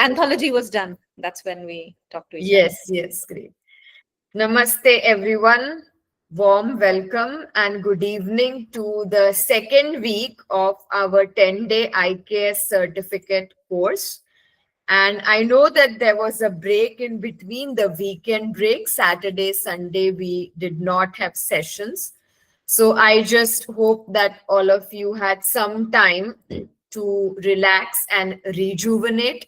anthology was done, that's when we talked to each other. Yes, great. Namaste, everyone. Warm welcome and good evening to the second week of our 10-day IKS certificate course. And I know that there was a break in between, the weekend break. Saturday, Sunday, we did not have sessions. So I just hope that all of you had some time to relax and rejuvenate.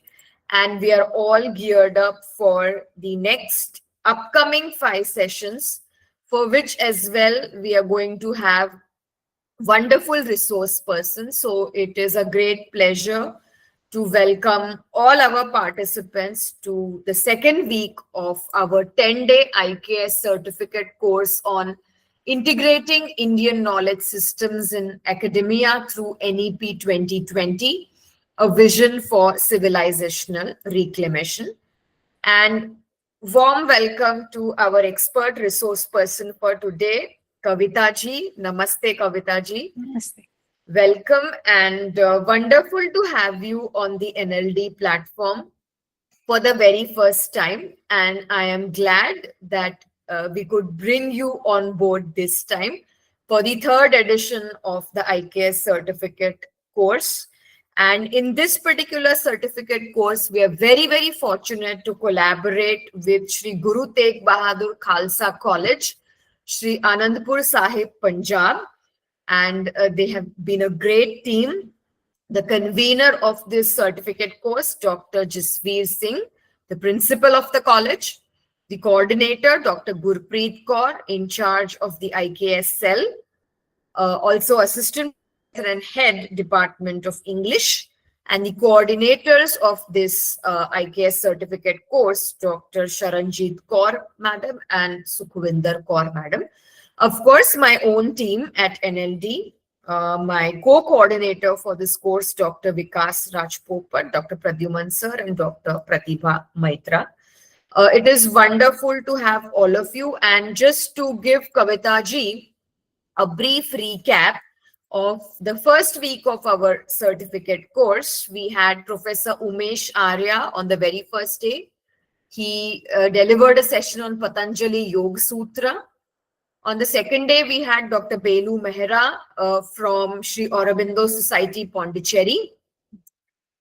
And we are all geared up for the next upcoming 5 sessions, for which as well we are going to have wonderful resource persons. So it is a great pleasure to welcome all our participants to the second week of our 10-day IKS certificate course on integrating Indian knowledge systems in academia through NEP 2020, a vision for civilizational reclamation. And warm welcome to our expert resource person for today, Kavita ji. Namaste, Kavita ji. Namaste. Welcome and wonderful to have you on the NLD platform for the very first time. And I am glad that we could bring you on board this time for the 3rd edition of the IKS certificate course. And in this particular certificate course, we are very, very fortunate to collaborate with Shri Guru Tegh Bahadur Khalsa College, Shri Anandpur Sahib, Punjab. And they have been a great team. The convener of this certificate course, Dr. Jasveer Singh, the principal of the college, the coordinator, Dr. Gurpreet Kaur, in charge of the IKS cell, also assistant and head department of English, and the coordinators of this IKS certificate course, Dr. Sharanjit Kaur Madam and Sukhvinder Kaur Madam. Of course, my own team at NLD, my co-coordinator for this course, Dr. Vikas Rajpopat, Dr. Pradyuman Sir, and Dr. Pratibha Maitra. It is wonderful to have all of you. And just to give Kavita ji a brief recap of the first week of our certificate course, we had Professor Umesh Arya on the very first day. He delivered a session on Patanjali Yoga Sutra. On the second day, we had Dr. Belu Mehra from Sri Aurobindo Society, Pondicherry.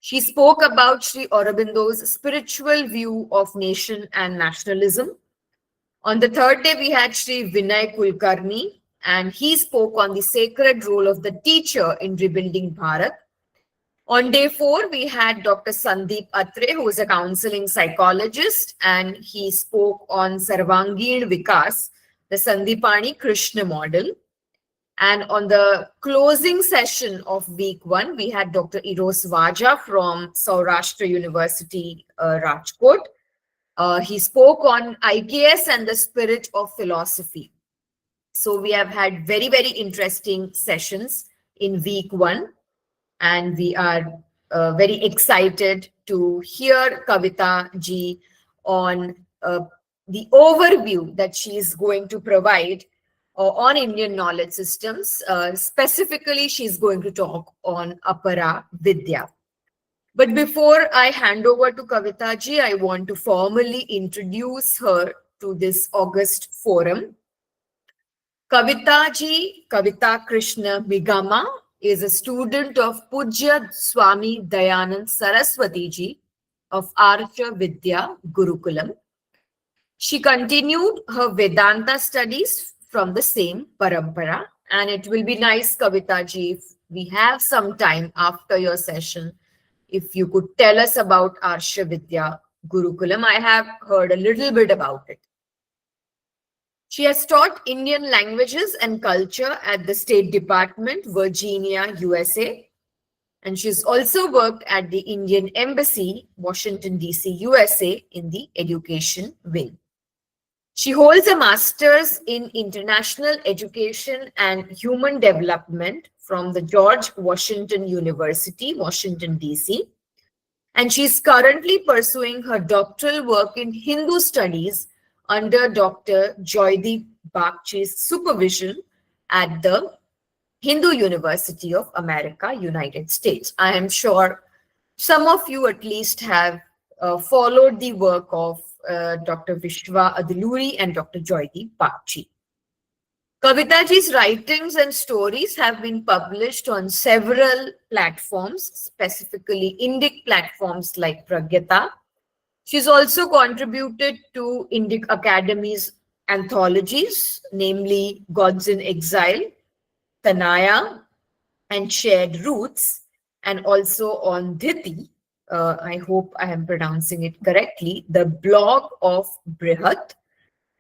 She spoke about Sri Aurobindo's spiritual view of nation and nationalism. On the third day, we had Sri Vinay Kulkarni, and he spoke on the sacred role of the teacher in rebuilding Bharat. On day 4, we had Dr. Sandeep Atre, who is a counseling psychologist, and he spoke on Sarvangeen Vikas, the Sandipani Krishna model. And on the closing session of week 1, we had Dr. Eros Vaja from Saurashtra University, Rajkot. He spoke on IKS and the spirit of philosophy. So we have had very, very interesting sessions in week 1. And we are very excited to hear Kavita ji on the overview that she is going to provide on Indian knowledge systems. Specifically, she's going to talk on Aparā Vidyā. But before I hand over to Kavita ji, I want to formally introduce her to this August forum. Kavita ji, Kavita Krishna Meegama, is a student of Pujya Swami Dayanand Saraswati ji of Archa Vidyā Gurukulam. She continued her Vedanta studies from the same parampara, and it will be nice, Kavita ji, if we have some time after your session, if you could tell us about Archa Vidyā Gurukulam. I have heard a little bit about it. She has taught Indian languages and culture at the State Department, Virginia, USA. And she's also worked at the Indian Embassy, Washington, D.C., USA, in the education wing. She holds a master's in international education and human development from the George Washington University, Washington, D.C. And she's currently pursuing her doctoral work in Hindu studies under Dr. Joydeep Bagchi's supervision at the Hindu University of America, United States. I am sure some of you at least have followed the work of Dr. Vishwa Adluri and Dr. Joydeep Bagchi. Kavitaji's writings and stories have been published on several platforms, specifically Indic platforms like Pragyata. She's also contributed to Indic Academy's anthologies, namely Gods in Exile, Tanaya, and Shared Roots, and also on Dhiti, I hope I am pronouncing it correctly, the blog of Brhat.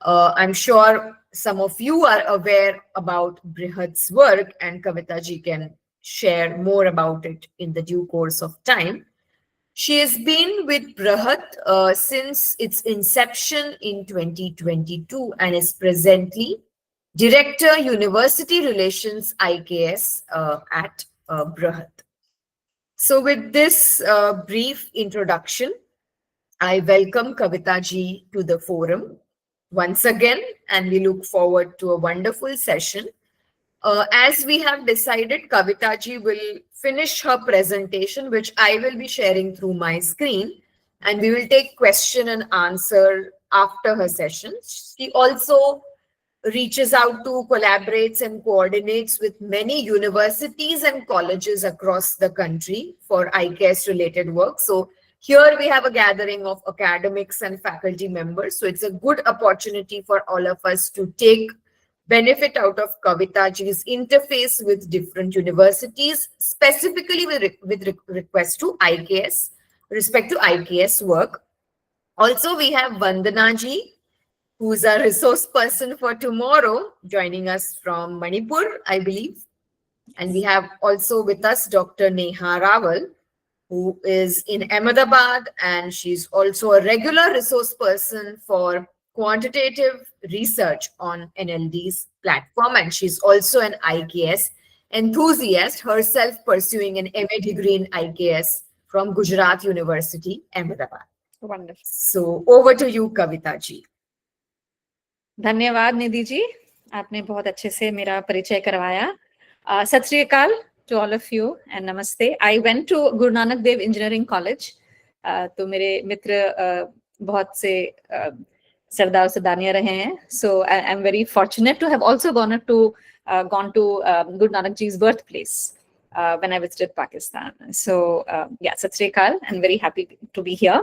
I'm sure some of you are aware about Brhat's work, and Kavitaji can share more about it in the due course of time. She has been with Brhat since its inception in 2022 and is presently Director University Relations IKS at Brhat. So with this brief introduction, I welcome Kavitaji to the forum once again, and we look forward to a wonderful session. As we have decided, Kavitaji will finish her presentation, which I will be sharing through my screen, and we will take question and answer after her session. She also reaches out to, collaborates and coordinates with many universities and colleges across the country for IKS related work. So here we have a gathering of academics and faculty members. So it's a good opportunity for all of us to take benefit out of Kavitaji's interface with different universities, specifically with request to IKS, respect to IKS work. Also, we have Vandanaji, who's a resource person for tomorrow, joining us from Manipur, I believe. And we have also with us Dr. Neha Rawal, who is in Ahmedabad, and she's also a regular resource person for quantitative research on NLD's platform, and she's also an IKS enthusiast, herself pursuing an MA degree in IKS from Gujarat University, Ahmedabad. Wonderful. So over to you, Kavita ji. धन्यवाद निधि जी, आपने बहुत अच्छे से मेरा परिचय करवाया. सत श्री अकाल to all of you and namaste. I went to Guru Nanak Dev Engineering College. तो मेरे मित्र बहुत से सरदार सरदानियां रहे हैं. So I'm very fortunate to have also gone to Guru Nanak Ji's birthplace when I visited Pakistan. So yeah, Sat Sri Akal, I'm very happy to be here.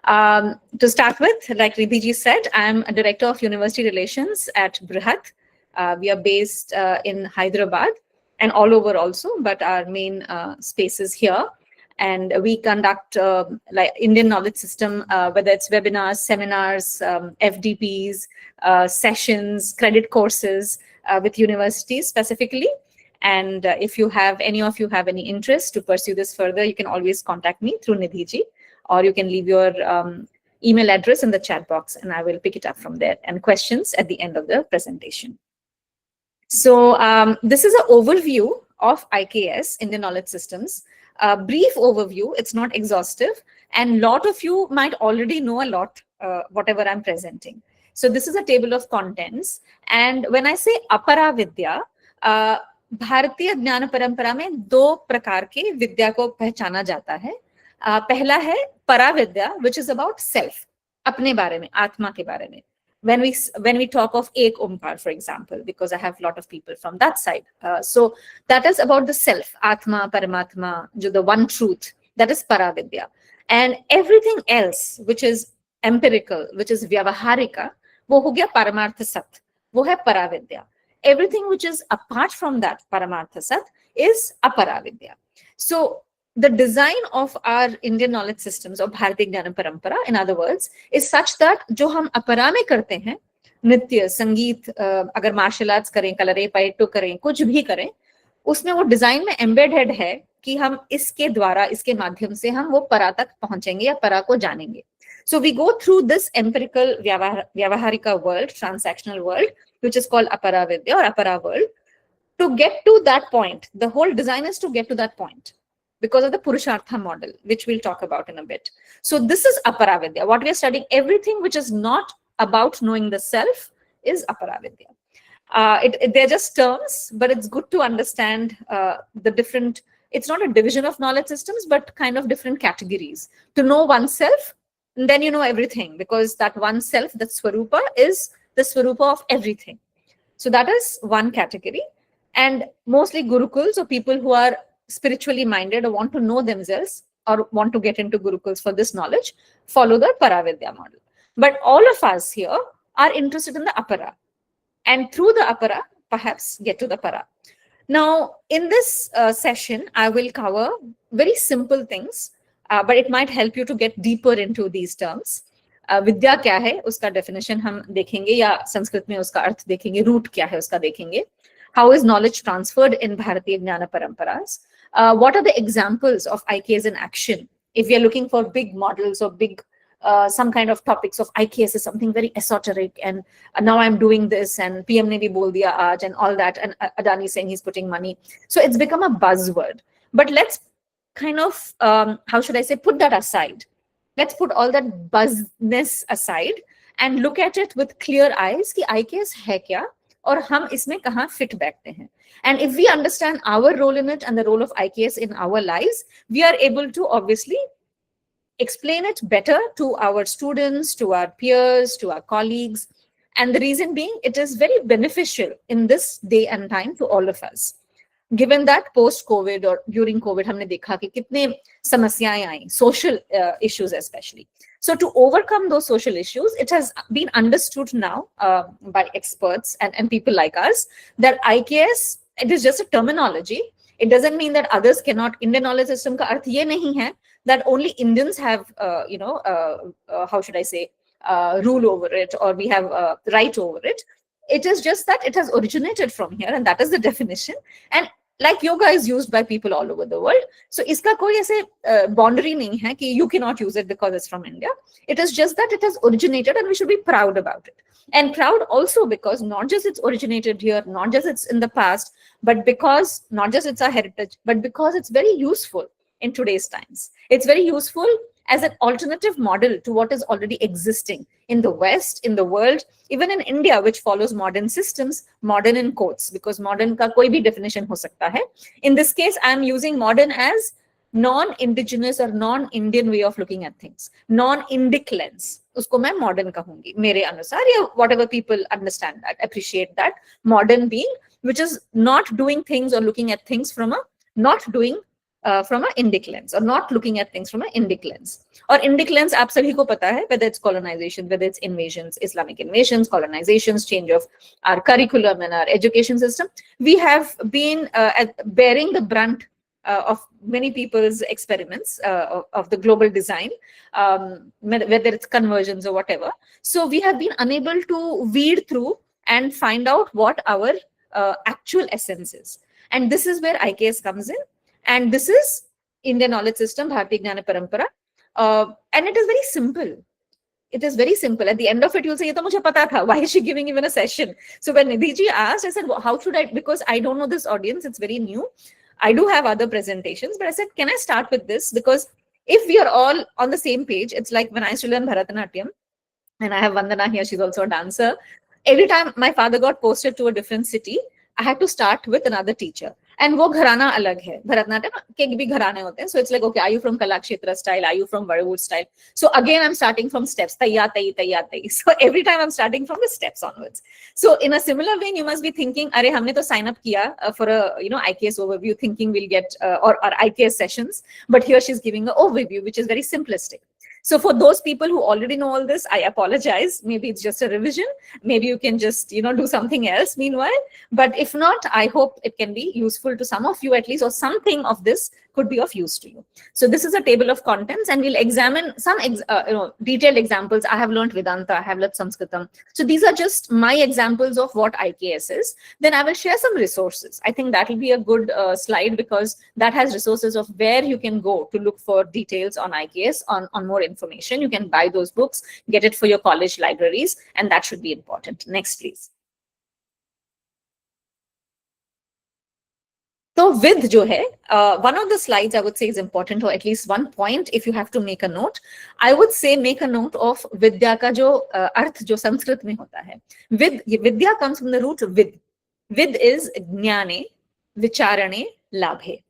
To start with, like Nidhi ji said, I'm a director of university relations at Brhat. We are based in Hyderabad and all over also, but our main space is here. And we conduct like Indian Knowledge System, whether it's webinars, seminars, FDPs, sessions, credit courses with universities specifically. And if you have, any of you have any interest to pursue this further, you can always contact me through Nidhi ji, or you can leave your email address in the chat box and I will pick it up from there, and questions at the end of the presentation. So this is an overview of IKS, Indian Knowledge Systems. A brief overview, it's not exhaustive, and a lot of you might already know a lot, whatever I'm presenting. So this is a table of contents, and when I say Aparā Vidyā, भारतीय ज्ञान परंपरा में दो प्रकार के विद्या को पहचाना जाता है. पहला है परा विद्या, which is about self, अपने बारे में, आत्मा के बारे में. When we talk of Ek Omkar, for example, because I have a lot of people from that side. So that is about the self, Atma, Paramatma, the one truth, that is Para Vidya. And everything else, which is empirical, which is Vyavaharika, wo ho gaya Paramartha Sat, wo hai Para Vidya. Everything which is apart from that Paramartha Sat is Aparā Vidyā. So the design of our Indian knowledge systems of Bharatiya Jnana Parampara, in other words, is such that जो हम अपरा में करते हैं, नृत्य, संगीत, अगर martial arts करें, कलरे पैटो करें, कुछ भी करें, उसमें वो डिजाइन में एम्बेडेड है कि हम इसके द्वारा, इसके माध्यम से हम वो परा तक पहुंचेंगे या परा को जानेंगे. So we go through this empirical Vyavaharika world, transactional world, which is called Aparā Vidyā or Aparā world, to get to that point. The whole design is to get to that point, because of the Purushartha model, which we'll talk about in a bit. So this is Aparā Vidyā. What we are studying, everything which is not about knowing the self is Aparā Vidyā. They're just terms, but it's good to understand the different, it's not a division of knowledge systems, but kind of different categories. To know oneself then you know everything, because that one self, that Swarupa, is the Swarupa of everything. So that is one category. And mostly Gurukuls, or people who are spiritually minded or want to know themselves or want to get into Gurukuls for this knowledge, follow the Paravidya model. But all of us here are interested in the Aparā. And through the Aparā, perhaps get to the Para. Now, in this session, I will cover very simple things, but it might help you to get deeper into these terms. विद्या क्या है उसका definition हम देखेंगे, या संस्कृत में उसका अर्थ देखेंगे, root क्या है उसका देखेंगे. How is knowledge transferred in Bharatiya Jnana Paramparas? What are the examples of IKS in action? If we are looking for big models or big some kind of topics of IKS is something very esoteric, and now I'm doing this, and PM ne bhi bol diya aaj, and all that, and Adani saying he's putting money. So it's become a buzzword. But let's kind of, how should I say, put that aside. Let's put all that buzzness aside and look at it with clear eyes कि IKS है क्या और हम इसमें कहाँ fit बैठते हैं. And if we understand our role in it and the role of IKS in our lives, we are able to obviously explain it better to our students, to our peers, to our colleagues. And the reason being, it is very beneficial in this day and time to all of us. Given that post-COVID or during COVID, हमने देखा कि कितने समस्याएं आई, social issues especially. So to overcome those social issues, it has been understood now by experts and people like us that IKS, it is just a terminology. It doesn't mean that others cannot. Indian knowledge system का अर्थ ये नहीं है that only Indians have, how should I say, rule over it, or we have right over it. It is just that it has originated from here, and that is the definition. And like yoga is used by people all over the world. So iska koi aise boundary nahi hai ki you cannot use it because it's from India. It is just that it has originated, and we should be proud about it. And proud also because not just it's originated here, not just it's in the past, but because not just it's our heritage, but because it's very useful in today's times. It's very useful as an alternative model to what is already existing in the West, in the world, even in India, which follows modern systems, modern in quotes, because modern ka koi bhi definition ho sakta hai. In this case, I'm using modern as non-indigenous or non-Indian way of looking at things, non-Indic lens. Usko main modern kahungi, mere anusar, ya whatever people understand that, appreciate that. Modern being, which is not doing things or looking at things from a, not doing from an Indic lens, or not looking at things from an Indic lens. Or Indic lens, aap sabhi ko pata hai, whether it's colonization, whether it's invasions, Islamic invasions, colonizations, change of our curriculum and our education system. We have been bearing the brunt of many people's experiments of the global design, whether it's conversions or whatever. So we have been unable to weed through and find out what our actual essence is. And this is where IKS comes in. And this is Indian knowledge system, Bharatiya Jnana Parampara. And it is very simple. It is very simple. At the end of it, you'll say, "Ye to mujhe pata tha. Why is she giving even a session?" So when Nidhi ji asked, I said, well, how should I, because I don't know this audience, it's very new. I do have other presentations, but I said, can I start with this? Because if we are all on the same page, it's like when I used to learn Bharatanatyam, and I have Vandana here, she's also a dancer. Every time my father got posted to a different city, I had to start with another teacher. And वो घराना अलग है, भरतनाट्यम के भी घराने होते हैं. So it's like, okay, are you from Kalakshetra style? Are you from Bollywood style? So again, I'm starting from steps. Tayya, tayi, tayya, tayi. So every time I'm starting from the steps onwards. So in a similar vein, you must be thinking, "Arey, हमने तो sign up किया for a IKS overview, thinking we'll get or IKS sessions." But here she's giving an overview, which is very simplistic. So for those people who already know all this, I apologize. Maybe it's just a revision. Maybe you can just, do something else meanwhile. But if not, I hope it can be useful to some of you at least, or something of this could be of use to you. So this is a table of contents, and we'll examine some detailed examples. I have learned Vedanta, I have learned Sanskritam. So these are just my examples of what IKS is. Then I will share some resources. I think that will be a good slide, because that has resources of where you can go to look for details on IKS, on more information. You can buy those books, get it for your college libraries, and that should be important. Next, please. So with जो है, one of the slides I would say is important, or at least one point if you have to make a note. I would say make a note of Vidyā का जो अर्थ जो संस्कृत में होता है. Vidyā comes from the root vid. Vid is ज्ञाने, विचारणे, लाभे.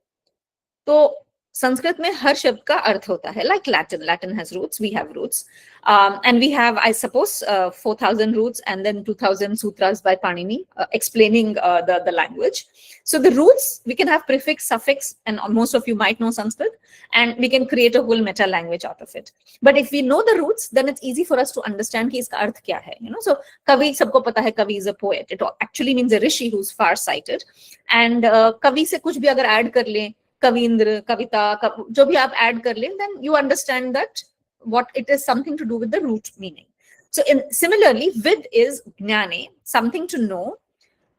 तो संस्कृत में हर शब्द का अर्थ होता है, like Latin has roots, we have roots, and we have, I suppose, 4,000 roots and then 2,000 sutras by Panini explaining the language. So the roots, we can have prefix, suffix, and most of you might know Sanskrit, and we can create a whole meta language out of it. But if we know the roots, then it's easy for us to understand कि इसका अर्थ क्या है, you know. So kavi, सबको पता है, kavi is a poet. It actually means a rishi who's far-sighted, and kavi से कुछ भी अगर add कर ले, Kavindra, Kavita, जो भी आप add कर लें, then you understand that what it is something to do with the root meaning. So similarly, vid is jnane, something to know,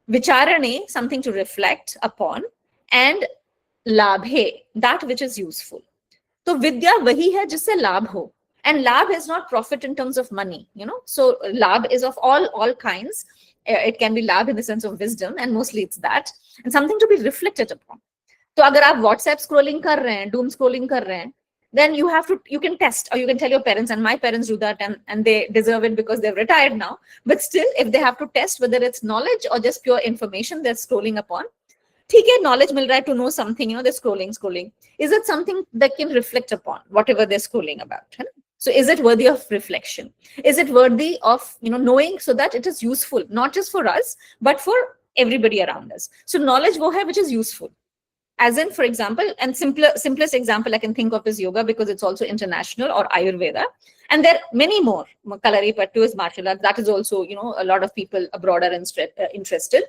vicharane, something to reflect upon, and labhe, that which is useful. So vidya wahi hai jisse labh ho, and labh is not profit in terms of money, you know. So labh is of all kinds. It can be labh in the sense of wisdom, and mostly it's that, and something to be reflected upon. तो अगर आप WhatsApp scrolling कर रहे हैं, doom scrolling कर रहे हैं, then you can test, or you can tell your parents, and my parents do that, and they deserve it because they're retired now. But still, if they have to test whether it's knowledge or just pure information they're scrolling upon, ठीक है, knowledge मिल रहा है to know something, you know, they're scrolling. Is it something that can reflect upon whatever they're scrolling about? Right? So is it worthy of reflection? Is it worthy of, you know, knowing so that it is useful, not just for us, but for everybody around us? So knowledge wo hai which is useful. As in, for example, and simplest example I can think of is yoga, because it's also international, or Ayurveda. And there are many more. Kalaripattu is martial arts. That is also, you know, a lot of people abroad are interested.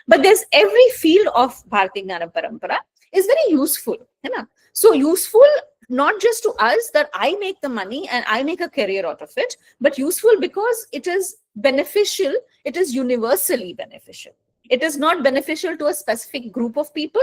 But there's every field of Bharatiya Gnana Parampara is very useful. You know? So useful not just to us that I make the money and I make a career out of it, but useful because it is beneficial. It is universally beneficial. It is not beneficial to a specific group of people,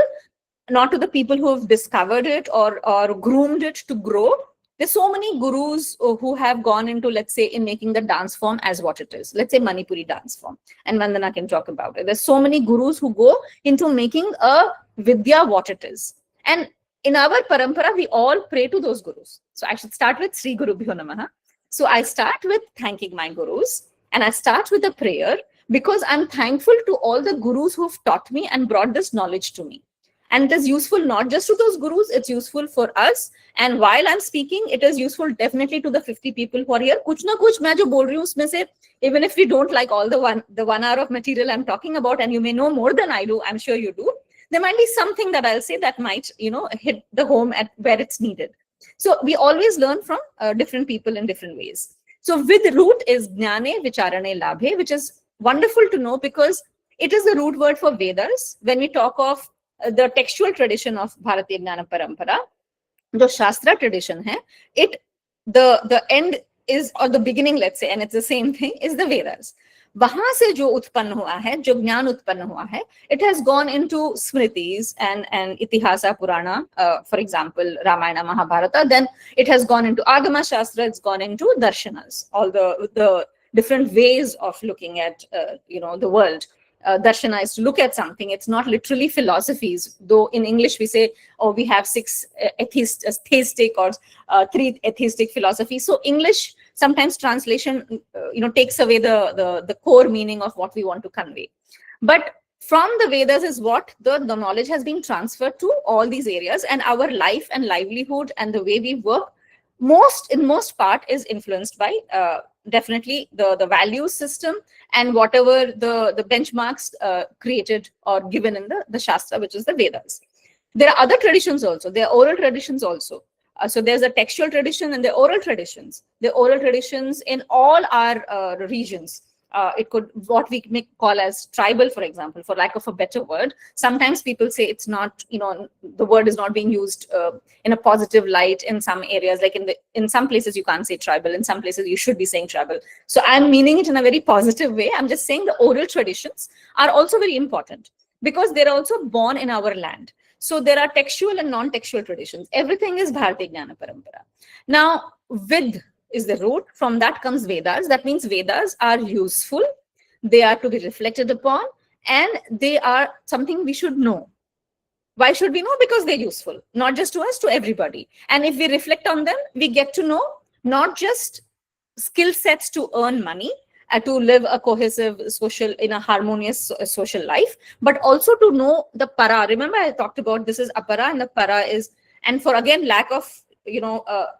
not to the people who have discovered it or groomed it to grow. There's so many gurus who have gone into, let's say, in making the dance form as what it is. Let's say Manipuri dance form. And Vandana can talk about it. There's so many gurus who go into making a Vidyā what it is. And in our parampara, we all pray to those gurus. So I should start with Sri Gurubhyo Namaha. So I start with thanking my gurus. And I start with a prayer because I'm thankful to all the gurus who've taught me and brought this knowledge to me. And it is useful not just to those gurus, it's useful for us. And while I'm speaking, it is useful definitely to the 50 people who are here. Kuch na kuch main jo bol rahi hu usme se, even if we don't like all the 1 hour of material I'm talking about, and you may know more than I do, I'm sure you do, there might be something that I'll say that might, you know, hit the home at where it's needed. So we always learn from different people in different ways. So with root is jnane, vicharane, labhe, which is wonderful to know because it is the root word for Vedas. When we talk of the textual tradition of Bharatiya Gnana Parampara, the Shastra tradition hai, the end is, or the beginning, let's say, and it's the same thing, is the Vedas. Wahan se jo utpann hua hai, jo jnaan utpann hua hai, it has gone into Smritis and Itihasa Purana, for example, Ramayana, Mahabharata. Then it has gone into Agama Shastra, it's gone into Darshanas, all the different ways of looking at, you know, the world. Darshana is to look at something. It's not literally philosophies, though in English we say, oh, we have 6 theistic or 3 atheistic philosophies. So English, sometimes translation, you know, takes away the core meaning of what we want to convey. But from the Vedas is what the knowledge has been transferred to all these areas, and our life and livelihood and the way we work, in most part is influenced by definitely the value system and whatever the benchmarks created or given in the Shastra, which is the Vedas. There are other traditions also. There are oral traditions also. So there's a textual tradition and the oral traditions. The oral traditions in all our regions. It could, what we may call as tribal, for example, for lack of a better word. Sometimes people say it's not, you know, the word is not being used in a positive light in some areas. Like in some places you can't say tribal, in some places you should be saying tribal. So I'm meaning it in a very positive way. I'm just saying the oral traditions are also very important because they're also born in our land. So there are textual and non-textual traditions. Everything is Bharatiya Gnana Parampara. Now, with is the root. From that comes Vedas. That means Vedas are useful. They are to be reflected upon, and they are something we should know. Why should we know? Because they're useful, not just to us, to everybody. And if we reflect on them, we get to know not just skill sets to earn money, to live a cohesive social, in a harmonious social life, but also to know the para. Remember I talked about this is Aparā, and the para is, And for again, lack of,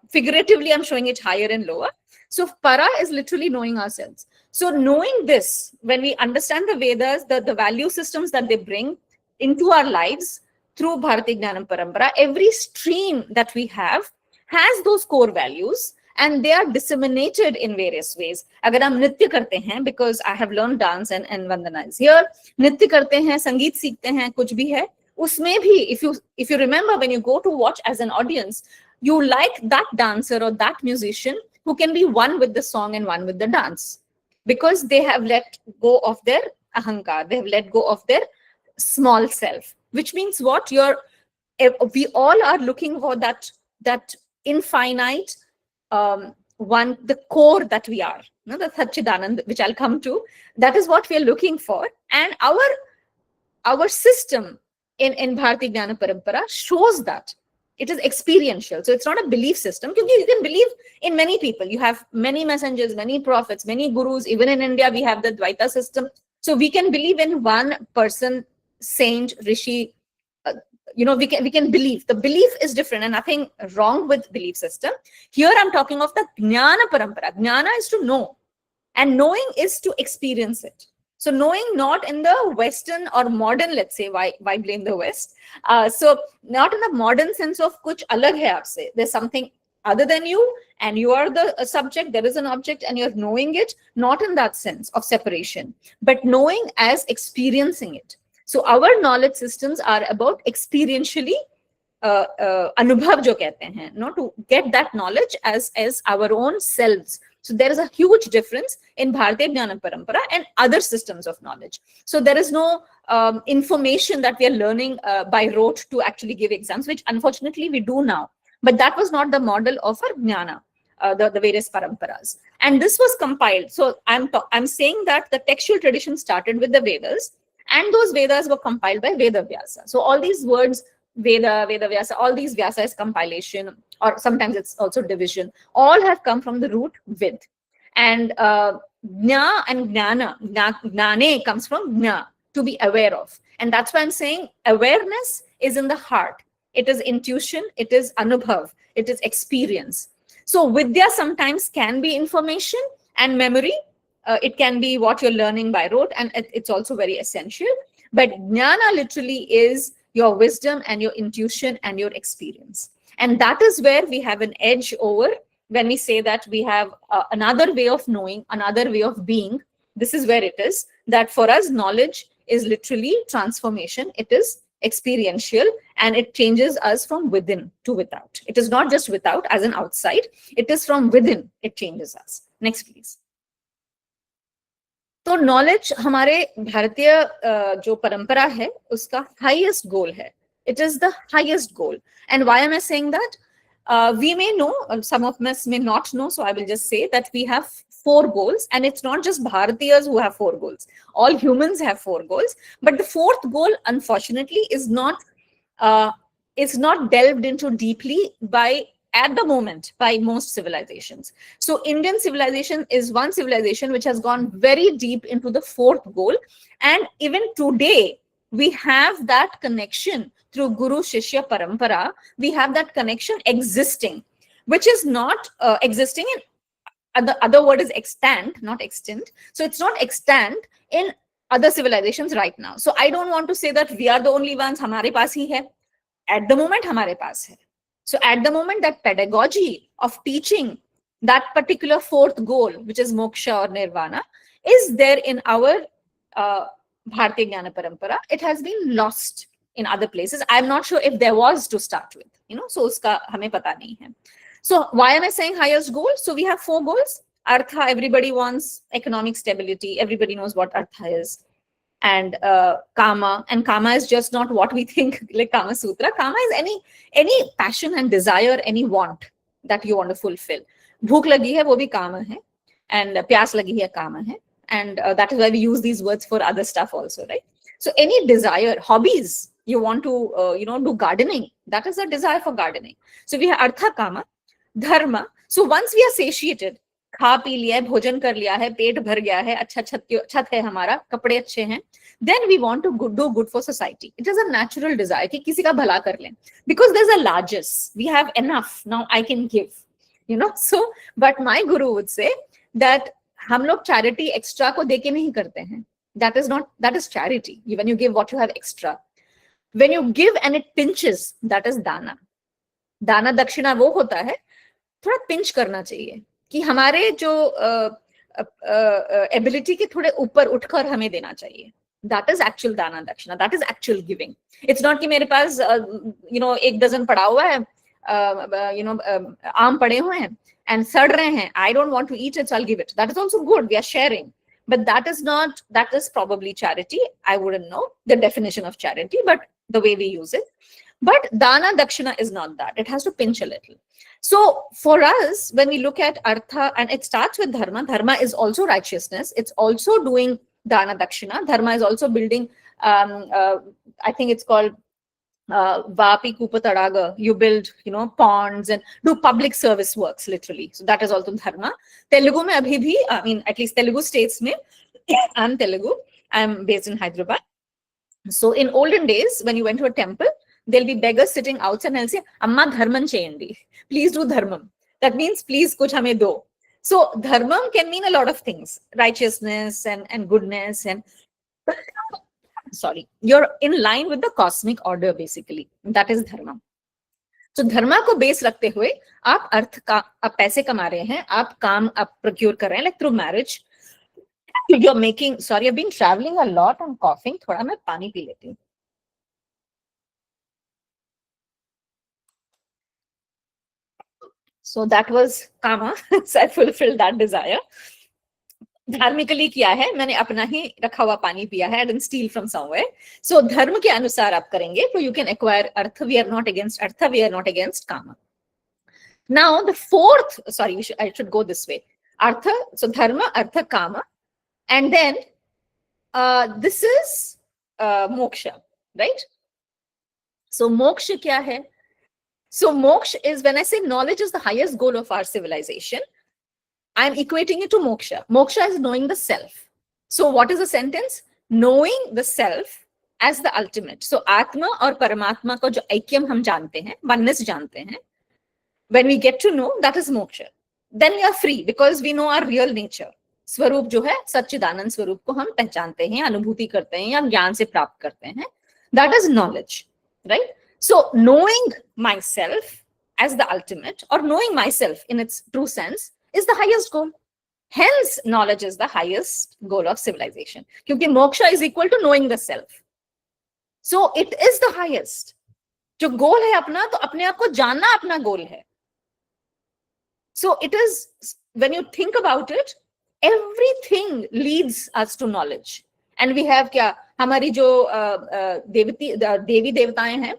figuratively, I'm showing it higher and lower. So para is literally knowing ourselves. So knowing this, when we understand the Vedas, the value systems that they bring into our lives through Bharati Jnanam Parampara, every stream that we have has those core values, and they are disseminated in various ways. Agar hum nritya karte hain, because I have learned dance and Vandana is here, nritya karte hain, sangeet seekhte hain, kuch bhi hai, usme bhi, if you remember, when you go to watch as an audience, you like that dancer or that musician who can be one with the song and one with the dance, because they have let go of their ahankar, they have let go of their small self, which means what? We all are looking for that infinite one, the core that we are, the Satchidanand, which I'll come to. That is what we are looking for, and our system in Bharati Jnana Parampara shows that. It is experiential. So it's not a belief system. Because you can believe in many people. You have many messengers, many prophets, many gurus. Even in India, we have the Dvaita system. So we can believe in one person, saint, rishi. We can believe. The belief is different, and nothing wrong with belief system. Here I'm talking of the Jnana Parampara. Jnana is to know, and knowing is to experience it. So knowing not in the Western or modern, let's say, why blame the West? So not in the modern sense of kuch alag hai aapse. There's something other than you, and you are the subject, there is an object, and you're knowing it, not in that sense of separation, but knowing as experiencing it. So our knowledge systems are about experientially, anubhav jo kehte hain, to get that knowledge as our own selves. So there is a huge difference in Bharatiya Jnana Parampara and other systems of knowledge. So there is no information that we are learning by rote to actually give exams, which unfortunately we do now. But that was not the model of our Jnana, the various paramparas. And this was compiled. So I'm saying that the textual tradition started with the Vedas, and those Vedas were compiled by Veda Vyasa. So all these words, Veda Vyasa, all these Vyasa is compilation, or sometimes it's also division, all have come from the root Vid. And Jna and Jnana, Jnane comes from Jna, to be aware of. And that's why I'm saying awareness is in the heart. It is intuition, it is anubhav, it is experience. So Vidyā sometimes can be information and memory. It can be what you're learning by rote, and it's also very essential. But Jnana literally is your wisdom and your intuition and your experience. And that is where we have an edge over when we say that we have another way of knowing, another way of being. This is where it is, that for us, knowledge is literally transformation. It is experiential, and it changes us from within to without. It is not just without as an outside, it is from within, it changes us. Next, please. तो knowledge हमारे भारतीय जो परंपरा है उसका highest goal है. It is the highest goal. And why am I saying that? We may know, some of us may not know, so I will just say that we have 4 goals, and it's not just Bharatiyas who have 4 goals. All humans have 4 goals, but the 4th goal, unfortunately, is not delved into deeply at the moment by most civilizations. So Indian civilization is one civilization which has gone very deep into the 4th goal, and even today we have that connection through Guru Shishya Parampara. We have that connection existing, which is not existing in the other word is extant, not extant. So it's not extant in other civilizations right now. So I don't want to say that we are the only ones. Hamare paas hi hai. At the moment, hamare paas hai. So at the moment, that pedagogy of teaching that particular 4th goal, which is moksha or nirvana, is there in our Bharatiya Jnana Parampara. It has been lost in other places. I'm not sure if there was to start with, so uska hame pata nahi hai. So why am I saying highest goal? So we have 4 goals. Artha, everybody wants economic stability. Everybody knows what Artha is. And Kama. And Kama is just not what we think like Kama Sutra. Kama is any passion and desire, any want that you want to fulfill. Bhook lagi hai, wo bhi Kama hai. And pyas lagi hai, Kama hai. And that is why we use these words for other stuff also, right? So any desire, hobbies, you want to, do gardening. That is a desire for gardening. So we have Artha, Kama, Dharma. So once we are satiated, खा P लिया है, भोजन कर लिया है, पेट भर गया है, अच्छा छत है हमारा, कपड़े अच्छे हैं, then we want to do good for society. It is a natural desire कि किसी का भला कर लें, because there's a largesse, we have enough, now I can give, you know. So but my guru would say that हम लोग charity extra को देके नहीं करते हैं. That is charity. When you give what you have extra. When you give and it pinches, that is dana. दाना दक्षिणा वो होता है, थोड़ा पिंच करना चाहिए कि हमारे जो एबिलिटी के थोड़े ऊपर उठकर हमें देना चाहिए. That is actual दाना दक्षिणा. That is actual giving. It's not कि मेरे पास एक डजन पड़ा हुआ है, आम पड़े हुए हैं and सड़ रहे हैं. I don't want to eat it, so I'll give it. That is also good. We are sharing. But that is probably charity. I wouldn't know the definition of charity, but the way we use it. But dana dakshina is not that. It has to pinch a little. So for us, when we look at artha, and it starts with dharma, dharma is also righteousness. It's also doing dana dakshina. Dharma is also building, I think it's called vapi kupa tadaga. You build, ponds and do public service works, literally. So that is also dharma. Telugu mein abhi bhi, I mean, at least Telugu states mein, I'm Telugu. I'm based in Hyderabad. So in olden days, when you went to a temple, there'll be beggars sitting outside and they'll say, Amma dharman cheyandi. Please do dharmam. That means please kuch hame do. So dharmam can mean a lot of things. Righteousness and goodness and sorry. You're in line with the cosmic order basically. That is dharma. So dharma को base रखते हुए आप अर्थ का आप पैसे कमा रहे हैं, आप काम आप procure कर रहे हैं, like through marriage. You're making, sorry, I've been traveling a lot and coughing. थोड़ा मैं पानी पी लेती हूँ. So that was kama. So I fulfilled that desire. धार्मिकली किया है, मैंने अपना ही रखा हुआ पानी पिया है. I didn't steal from somewhere. So धर्म के अनुसार आप करेंगे तो you can acquire artha. We are not against artha. We are not against kama. Now the fourth, sorry, I should go this way. Artha, so dharma, artha, kama, and then this is moksha, right? So moksha kya hai? So moksha is, when I say knowledge is the highest goal of our civilization, I'm equating it to moksha. Moksha is knowing the self. So what is the sentence? Knowing the self as the ultimate. So atma और paramatma का जो ऐक्यम हम जानते हैं, oneness जानते हैं, when we get to know, that is moksha. Then we are free because we know our real nature. स्वरूप जो है सच्चिदानंद स्वरूप को हम पहचानते हैं, अनुभूति करते हैं या ज्ञान से प्राप्त करते हैं. That is knowledge, right? So knowing myself as the ultimate, or knowing myself in its true sense, is the highest goal. Hence, knowledge is the highest goal of civilization. Because moksha is equal to knowing the self. So it is the highest. जो goal है अपना, तो अपने आप को जानना अपना goal है. So it is, when you think about it, everything leads us to knowledge. And we have क्या, हमारी जो देवी देवताएं हैं,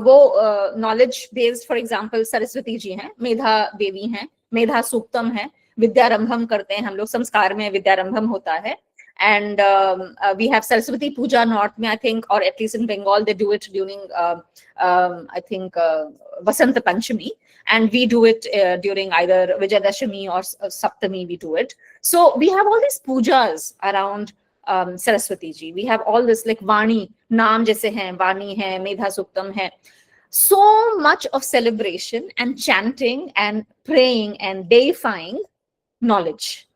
वो knowledge based, for example, Saraswati ji हैं, मेधा देवी हैं, मेधा सूक्तम है, विद्यारंभम करते हैं हम लोग, संस्कार में विद्यारंभम होता है. And we have Saraswati Puja North में, I think, or at least in Bengal, they do it during, I think, Vasant Panchami. And we do it during either Vijayadashami or Saptami, we do it. So we have all these pujas around Saraswati ji. We have all this, like Vani, naam jaise hain, Vani hai, Medha Suktam hai. So much of celebration and chanting and praying and deifying knowledge.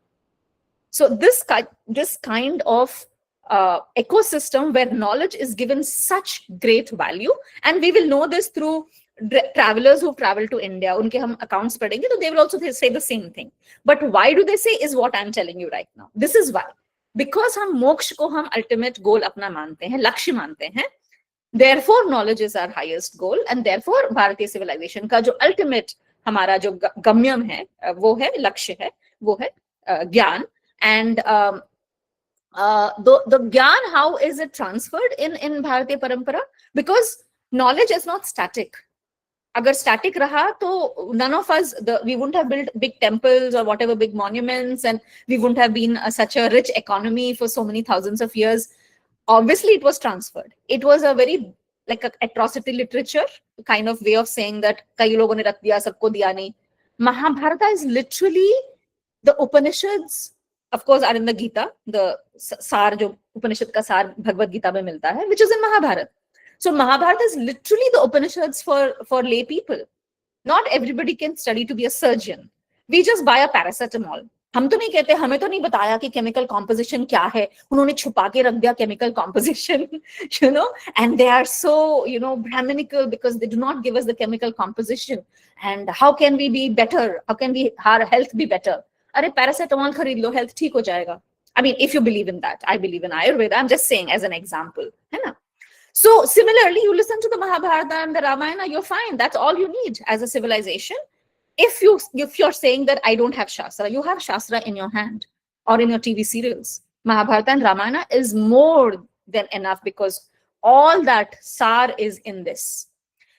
So this kind of ecosystem where knowledge is given such great value, and we will know this through travelers who travel to India. Unke hum accounts padhenge, so they will also say the same thing. But why do they say is what I'm telling you right now. This is why. Because hum moksha ko hum ultimate goal apna mante hain, lakshya mante hain. Therefore, knowledge is our highest goal, and therefore, Bharatiya civilization ka jo ultimate hamara jo gamyam hai, wo hai lakshya hai, wo hai gyan. And the gyan, how is it transferred in Bharatiya parampara? Because knowledge is not static. Agar static raha, to none of us, we wouldn't have built big temples or whatever, big monuments, and we wouldn't have been such a rich economy for so many thousands of years. Obviously, it was transferred. It was a very, like a atrocity literature kind of way of saying that kai logon ne rak diya, sabko diya nahi. Mahabharata is literally The Upanishads, of course, are in the Gita. The Sar, jo Upanishad ka Sar Bhagavad Gita mein milta hai, which is in Mahabharata. So Mahabharata is literally the Upanishads for lay people. Not everybody can study to be a surgeon. We just buy a paracetamol. हम तो नहीं कहते, हमें तो नहीं बताया कि chemical composition क्या है, उन्होंने छुपा के रख दिया chemical composition, you know, and they are so, you know, Brahminical because they do not give us the chemical composition. And how can we be better? How can our health be better? अरे paracetamol खरीद लो, health ठीक हो जाएगा. I mean, if you believe in that, I believe in Ayurveda. I'm just saying as an example, है ना? So similarly, you listen to the Mahabharata and the Ramayana, you're fine. That's all you need as a civilization. If you're saying that I don't have Shastra, you have Shastra in your hand or in your TV serials. Mahabharata and Ramayana is more than enough because all that Sar is in this.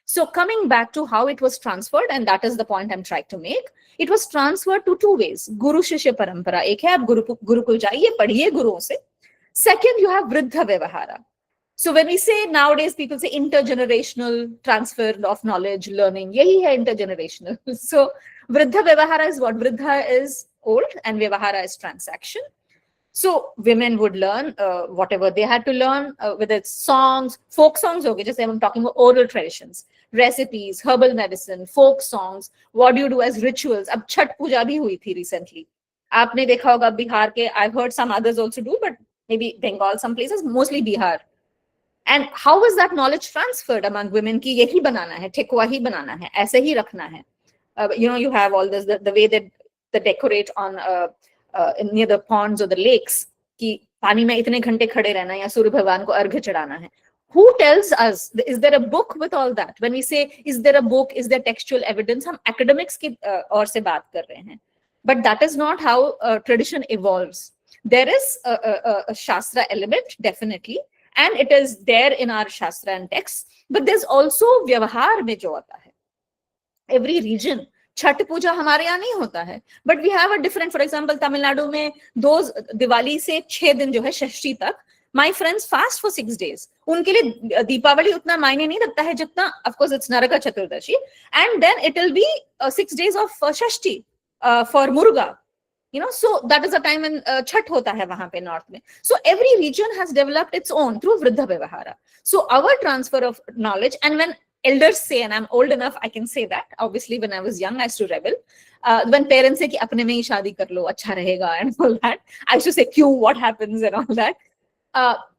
So coming back to how it was transferred, and that is the point I'm trying to make, it was transferred to two ways. Guru Shishya Parampara. एक है आप गुरुकुल जाइए, पढ़िए गुरुओं से. Second, you have Vriddha Vyavahara. So when we say nowadays, people say intergenerational transfer of knowledge, learning. Yahi hai intergenerational. So Vriddha Vyavahara is what? Vriddha is old and Vyavahara is transaction. So women would learn whatever they had to learn, whether it's songs, folk songs, okay, just I'm talking about oral traditions, recipes, herbal medicine, folk songs. What do you do as rituals? Ab Chhat Puja bhi hui thi recently. Aapne dekha hoga Bihar ke, I've heard some others also do, but maybe Bengal, some places, mostly Bihar. And how is that knowledge transferred among women ki yehi banana hai, ठेकुआ ही बनाना है, ऐसे ही रखना है. You know, you have all this, the way that they decorate on near the ponds or the lakes, कि पानी में इतने घंटे खड़े रहना है या सूर्य भगवान को अर्घ्य चढ़ाना है. Who tells us? Is there a book with all that? When we say, is there a book, is there textual evidence? हम academics की ओर से बात कर रहे हैं. But that is not how tradition evolves. There is a Shastra element, definitely. And it is there in our Shastra and texts, but there's also Vyavahar में जो आता है. Every region, छठ पूजा हमारे यहाँ नहीं होता है, but we have a different, for example, Tamil Nadu में दिवाली से 6 दिन जो है षष्ठी तक, my friends fast for 6 days. उनके लिए दीपावली उतना मायने नहीं रखता है जितना, of course, it's Naraka Chaturdashi, and then it will be 6 days of Shashthi for Muruga. You know, so that is a time when Chhat hota hai wahan pe north mein. So every region has developed its own through Vriddha Vyavahara. So our transfer of knowledge, and when elders say, and I'm old enough, I can say that. Obviously, when I was young, I used to rebel. When parents say ki apne mein hi shaadi kar lo, acha rahega, and all that, I used to say, kyun, what happens, and all that.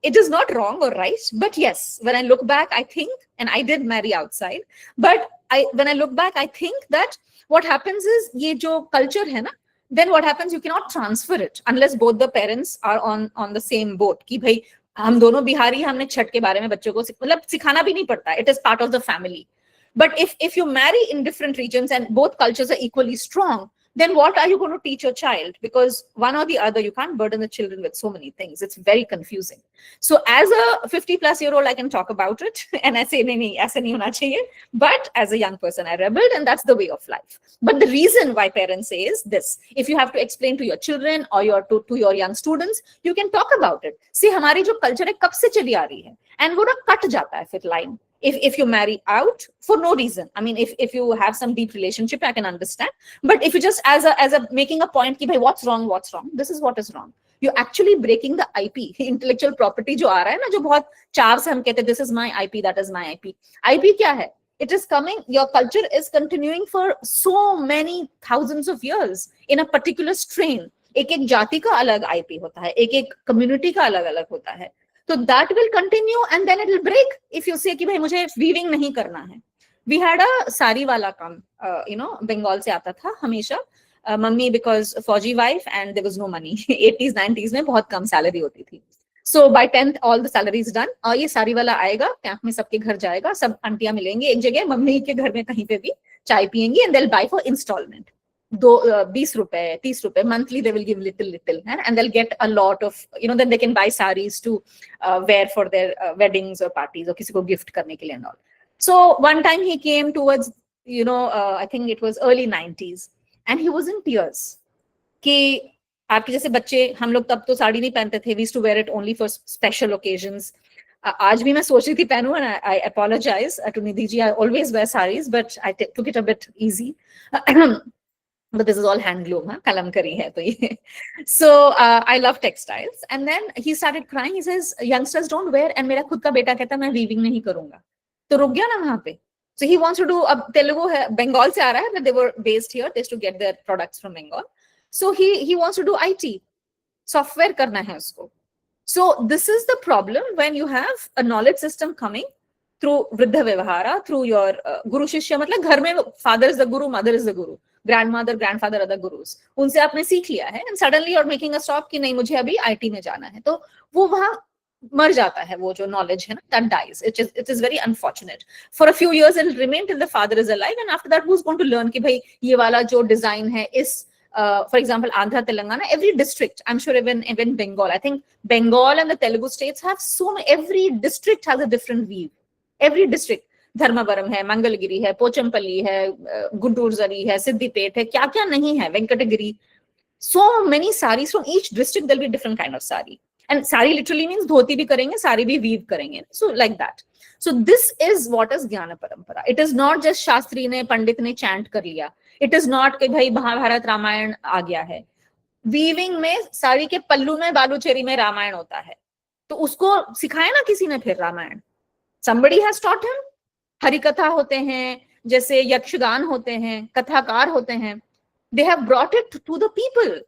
It is not wrong or right, but yes, when I look back, I think, and I did marry outside, but when I look back, I think that what happens is, ye jo culture hai na, then what happens, you cannot transfer it unless both the parents are on the same boat कि भाई हम दोनों बिहारी, हमने छठ के बारे में बच्चों को मतलब सिखाना भी नहीं पड़ता. It is part of the family. But if you marry in different regions and both cultures are equally strong, then what are you going to teach your child? Because one or the other, you can't burden the children with so many things. It's very confusing. So as a 50-plus-year-old, I can talk about it. And I say, nahi, aisa nahi hona chahiye. But as a young person, I rebelled, and that's the way of life. But the reason why parents say is this. If you have to explain to your children or to your young students, you can talk about it. See, hamari jo culture hai, kab se chali aa rahi hai. And wo na cut jata hai fir line. If you marry out for no reason, I mean, if you have some deep relationship, I can understand. But if you just as a making a point, ki bhai, what's wrong? This is what is wrong. You're actually breaking the IP, intellectual property jo aa raha hai na, jo bahut chav se hum kehte, this is my IP, that is my IP. IP kya hai? It is coming, your culture is continuing for so many thousands of years in a particular strain. एक जाति का अलग IP होता है, एक community का अलग होता है. So that will continue and then it will break if you say कि भाई मुझे weaving नहीं करना है. We had a sari wala काम, Bengal से आता था हमेशा. मम्मी because फौजी wife and there was no money. 80s 90s में बहुत कम salary होती थी. So by 10th all the salary is done. और ये सारी वाला आएगा, कैंप में सबके घर जाएगा, सब आंटियां मिलेंगे एक जगह, मम्मी के घर में कहीं पे भी चाय पियेंगी, and they'll buy for installment. 20 रुपए 30 रुपए monthly they will give little and they'll get a lot of, then they can buy saris to wear for their weddings or parties or किसी को gift करने के लिए and all. So one time he came towards I think it was early 90s and he was in tears कि आपके जैसे बच्चे, हम लोग तब तो साड़ी नहीं पहनते थे, we used to wear it only for special occasions. आज भी मैं सोच रही थी पहनूं, and I apologize to Nidhi ji, I always wear saris but I took it a bit easy. but this is all handloom, huh? Kalamkari hai to ye. So I love textiles. And then he started crying. He says, youngsters don't wear. And मेरा खुद का बेटा कहता मैं weaving नहीं करूंगा. तो रुक गया ना वहां पे. So he wants to do. अब तेलुगु है, बंगाल से आ रहा है, but they were based here. They used to get their products from Bengal. So he wants to do IT, software करना है उसको. So this is the problem when you have a knowledge system coming through Vriddha Vyavahara, through your Guru Shishya. मतलब घर में father is the guru, mother is the guru, grandmother, grandfather are the gurus. उनसे आपने सीख लिया है, and suddenly you're making a stop कि नहीं मुझे अभी IT में जाना है, तो वो वहाँ मर जाता है, वो जो knowledge है ना, that dies. It is very unfortunate. For a few years it'll remain till the father is alive, and after that who's going to learn कि भाई ये वाला जो design है इस for example, Andhra, Telangana, every district, I'm sure even Bengal, I think Bengal and the Telugu states have every district has a different weave. Every district, Dharmavaram hai, Mangalgiri hai, Pochampalli hai, Guntur Zari hai, Siddipet hai, kya nahi hai, Venkatagiri. So many saris from each district, there'll be different kind of sari. And sari literally means dhoti bhi karenge, sari bhi weave karenge. So like that. So this is what is Jnana Parampara. It is not just Shastri ne, Pandit ne chant kar liya. It is not कि भाई महाभारत रामायण आ गया है. Weaving में साड़ी के पल्लू में बालूचेरी में रामायण होता है, तो उसको सिखाया ना किसी ने फिर Ramayan. Somebody has taught him. Hari कथा होते हैं, जैसे यक्षगान होते हैं, कथाकार होते हैं. They have brought it to the people.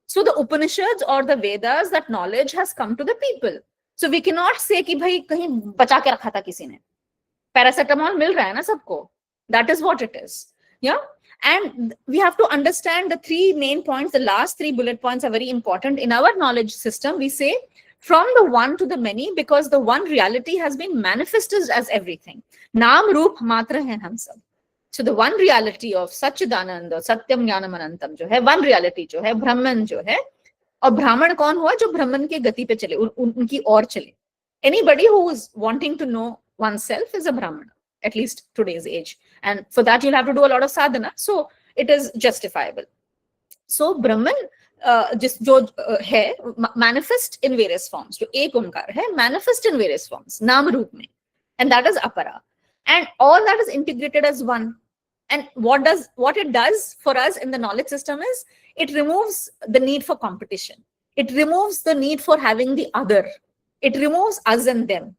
So the Upanishads or the Vedas, that knowledge has come to the people. So we cannot say कि भाई कहीं बचा के रखा था किसी ने. पैरासिटामोल मिल रहा है ना सबको. That is what it is. Yeah. And we have to understand the three main points. The last three bullet points are very important. In our knowledge system, we say from the one to the many, because the one reality has been manifested as everything. Naam Roop Matra hai hum sab. So the one reality of Satchidananda, Satyam Jnanam Anantam jo hai, one reality jo hai, Brahman jo hai. और ब्राह्मण कौन हुआ जो ब्राह्मण के गति पे चले, उनकी और चले. Anybody who is wanting to know oneself is a Brahmana, at least today's age. And for that, you'll have to do a lot of sadhana. So it is justifiable. So Brahman, जो है, manifest in various forms. जो एक ओंकार है, manifest in various forms, नाम रूप में. And that is Aparā. And all that is integrated as one. And what it does for us in the knowledge system is, it removes the need for competition. It removes the need for having the other. It removes us and them.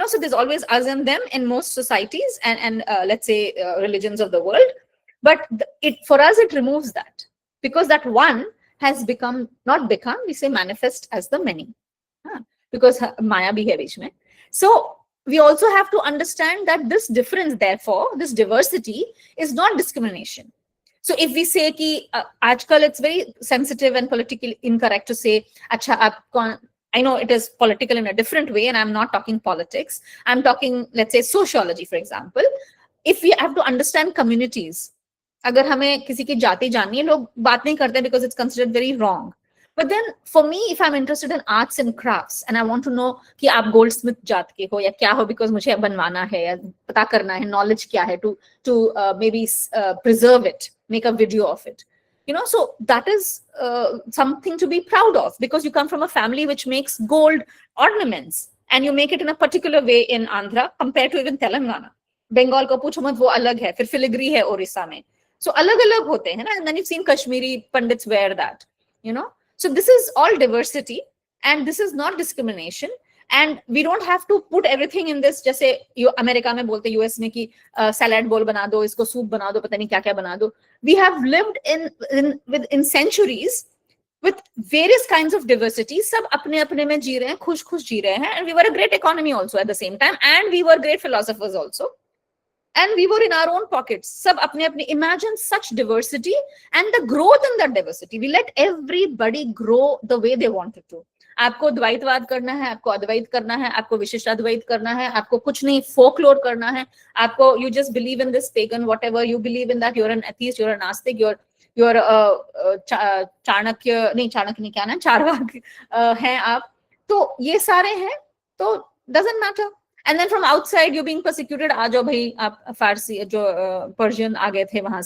So there's always us and them in most societies and let's say religions of the world. But for us, it removes that, because that one has we say manifest as the many. Because Maya bhi hai beech mein. So we also have to understand that this difference, therefore, this diversity is not discrimination. So if we say ki aajkal it's very sensitive and politically incorrect to say, I know it is political in a different way, and I'm not talking politics. I'm talking, let's say, sociology, for example. If we have to understand communities, अगर हमें किसी की जाति जाननी है, लोग बात नहीं करते because it's considered very wrong. But then for me, if I'm interested in arts and crafts and I want to know कि आप goldsmith जात के हो या क्या हो, because मुझे बनवाना है या पता करना है, knowledge क्या है, to maybe preserve it, make a video of it. So that is something to be proud of, because you come from a family which makes gold ornaments and you make it in a particular way in Andhra compared to even Telangana. Bengal ko pucho mat, wo alag hai, fir filigree hai Orissa mein. So alag hote hain na, and then you've seen Kashmiri pandits wear that, So this is all diversity, and this is not discrimination. And we don't have to put everything in this. जैसे America में बोलते, US में कि salad बोल बना दो, इसको soup बना दो, पता नहीं क्या क्या बना दो. We have lived in centuries with various kinds of diversity. सब अपने अपने में जी रहे हैं, खुश जी रहे हैं. And we were a great economy also at the same time, and we were great philosophers also. And we were in our own pockets. सब अपने अपने. Imagine such diversity and the growth in that diversity. We let everybody grow the way they wanted to. आपको द्वैतवाद करना है, आपको अद्वैत करना है, आपको विशिष्ट अद्वैत करना है, आपको कुछ नहीं फोकलोर करना है, आपको you just believe in this pagan whatever you believe in, that you're an atheist, you're an Nastic, you're Chanakya नहीं क्या ना, चारवाक हैं आप, तो ये सारे हैं, तो doesn't matter. And then from outside you're being persecuted. आ जाओ भाई, आप फारसी जो पर्शियन आ गए थे, वहां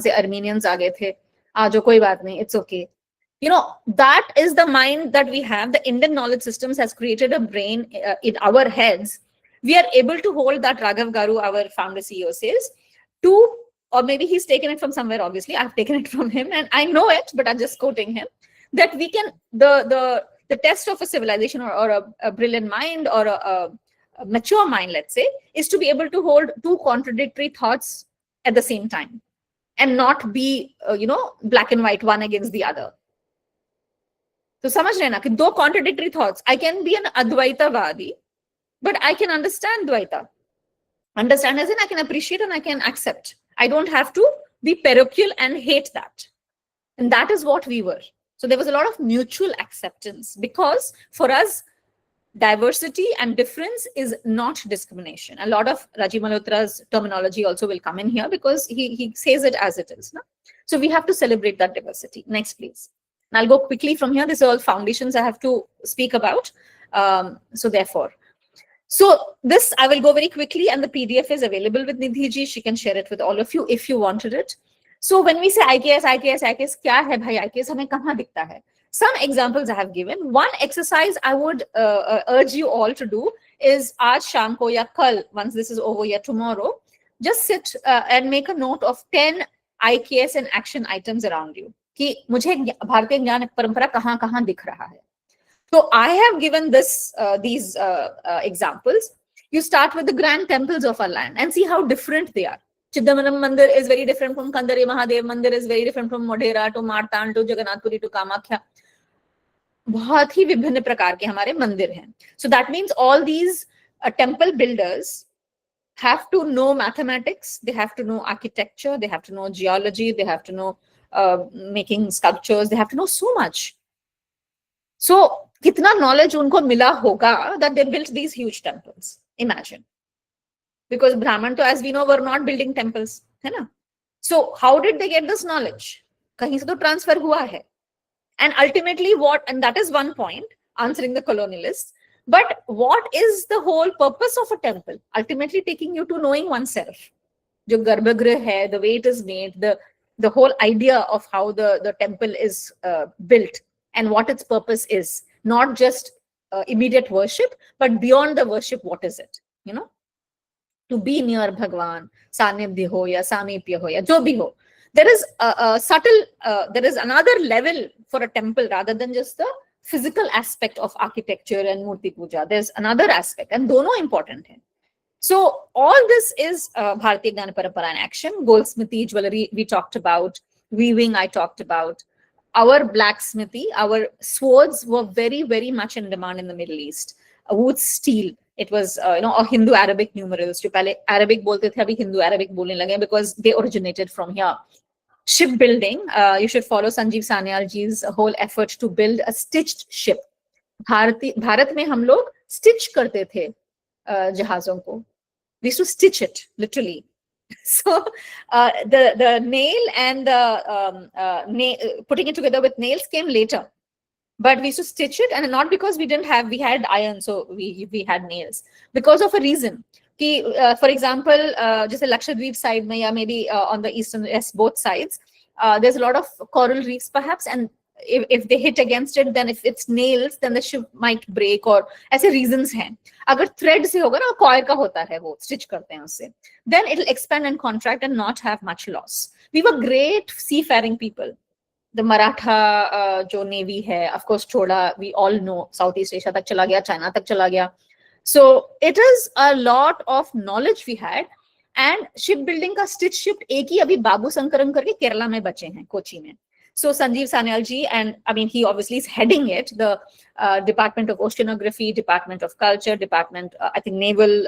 से अर्मेनियंस आ गए थे, आ जाओ, कोई बात नहीं, it's okay. That is the mind that we have. The Indian knowledge systems has created a brain in our heads. We are able to hold that. Raghav Garu, our founder CEO, says, to or maybe he's taken it from somewhere, obviously. I've taken it from him and I know it, but I'm just quoting him, that we can, the test of a civilization or a brilliant mind or a mature mind, let's say, is to be able to hold two contradictory thoughts at the same time and not be, black and white, one against the other. So समझ रहे ना कि दो contradictory thoughts. I can be an Advaitavadi, but I can understand Dvaita. Understand as in I can appreciate and I can accept. I don't have to be parochial and hate that. And that is what we were. So there was a lot of mutual acceptance, because for us, diversity and difference is not discrimination. A lot of Rajiv Malhotra's terminology also will come in here, because he says it as it is. No? So we have to celebrate that diversity. Next, please. And I'll go quickly from here. These are all foundations I have to speak about. So this I will go very quickly, and the PDF is available with Nidhi ji. She can share it with all of you if you wanted it. So when we say IKS, क्या है भाई IKS हमें कहाँ दिखता है? Some examples I have given. One exercise I would urge you all to do is आज शाम को या कल, once this is over, या tomorrow, just sit and make a note of 10 IKS and action items around you. कि मुझे भारतीय ज्ञान परंपरा कहाँ कहाँ दिख रहा है. So I have given these examples. You start with the grand temples of our land and see how different they are. Chidambaram Mandir is very different from Kandari Mahadev Mandir, is very different from Modhera to Martan to Jagannath Puri to Kamakhya. बहुत ही विभिन्न प्रकार के हमारे मंदिर हैं. So that means all these temple builders have to know mathematics, they have to know architecture, they have to know geology, they have to know making sculptures, they have to know so much. So कितना knowledge उनको मिला होगा that they built these huge temples. Imagine. Because Brahman, as we know, were not building temples. है ना? So how did they get this knowledge? कहीं से तो transfer हुआ है. And ultimately and that is one point, answering the colonialists. But what is the whole purpose of a temple? Ultimately taking you to knowing oneself. जो गर्भगृह है, the way it is made, the whole idea of how the temple is built and what its purpose is. Not just immediate worship, but beyond the worship, what is it? To be near Bhagwan, Sanibhya ho ya Samipya ho ya jo bhi ho. There is a subtle, there is another level for a temple rather than just the physical aspect of architecture and Murti Puja. There's another aspect, and dono important hai. So all this is Bharatiya Jnana Parampara in action. Goldsmithy, jewelry we talked about, weaving I talked about. Our blacksmithy, our swords were very, very much in demand in the Middle East. Wood steel, it was, a Hindu-Arabic numerals. जो पहले Arabic बोलते थे, अभी Hindu-Arabic बोलने लगे, because they originated from here. Shipbuilding, you should follow Sanjeev Sanyal ji's whole effort to build a stitched ship. Bharat में हम लोग stitch करते थे जहाजों को. We used to stitch it, literally. So the nail and the putting it together with nails came later, but we used to stitch it, and not because we had iron, so we had nails, because of a reason. For example, just a Lakshadweep side, maybe on the eastern west, both sides, there's a lot of coral reefs perhaps, and if they hit against it, then if it's nails, then the ship might break, or ऐसे reasons हैं. अगर thread से होगा ना, coir का होता है वो, stitch करते हैं उससे, then it'll expand and contract and not have much loss. We were great seafaring people. The Maratha जो navy है, of course छोड़ा, we all know, Southeast Asia तक चला गया, China तक चला गया. So it is a lot of knowledge we had. And shipbuilding का stitch ship एक ही अभी बाबू संकरम करके केरला में बचे हैं, कोची में. So Sanjeev Sanyal ji, and I mean, he obviously is heading it, the Department of Oceanography, Department of Culture, Department, I think Naval,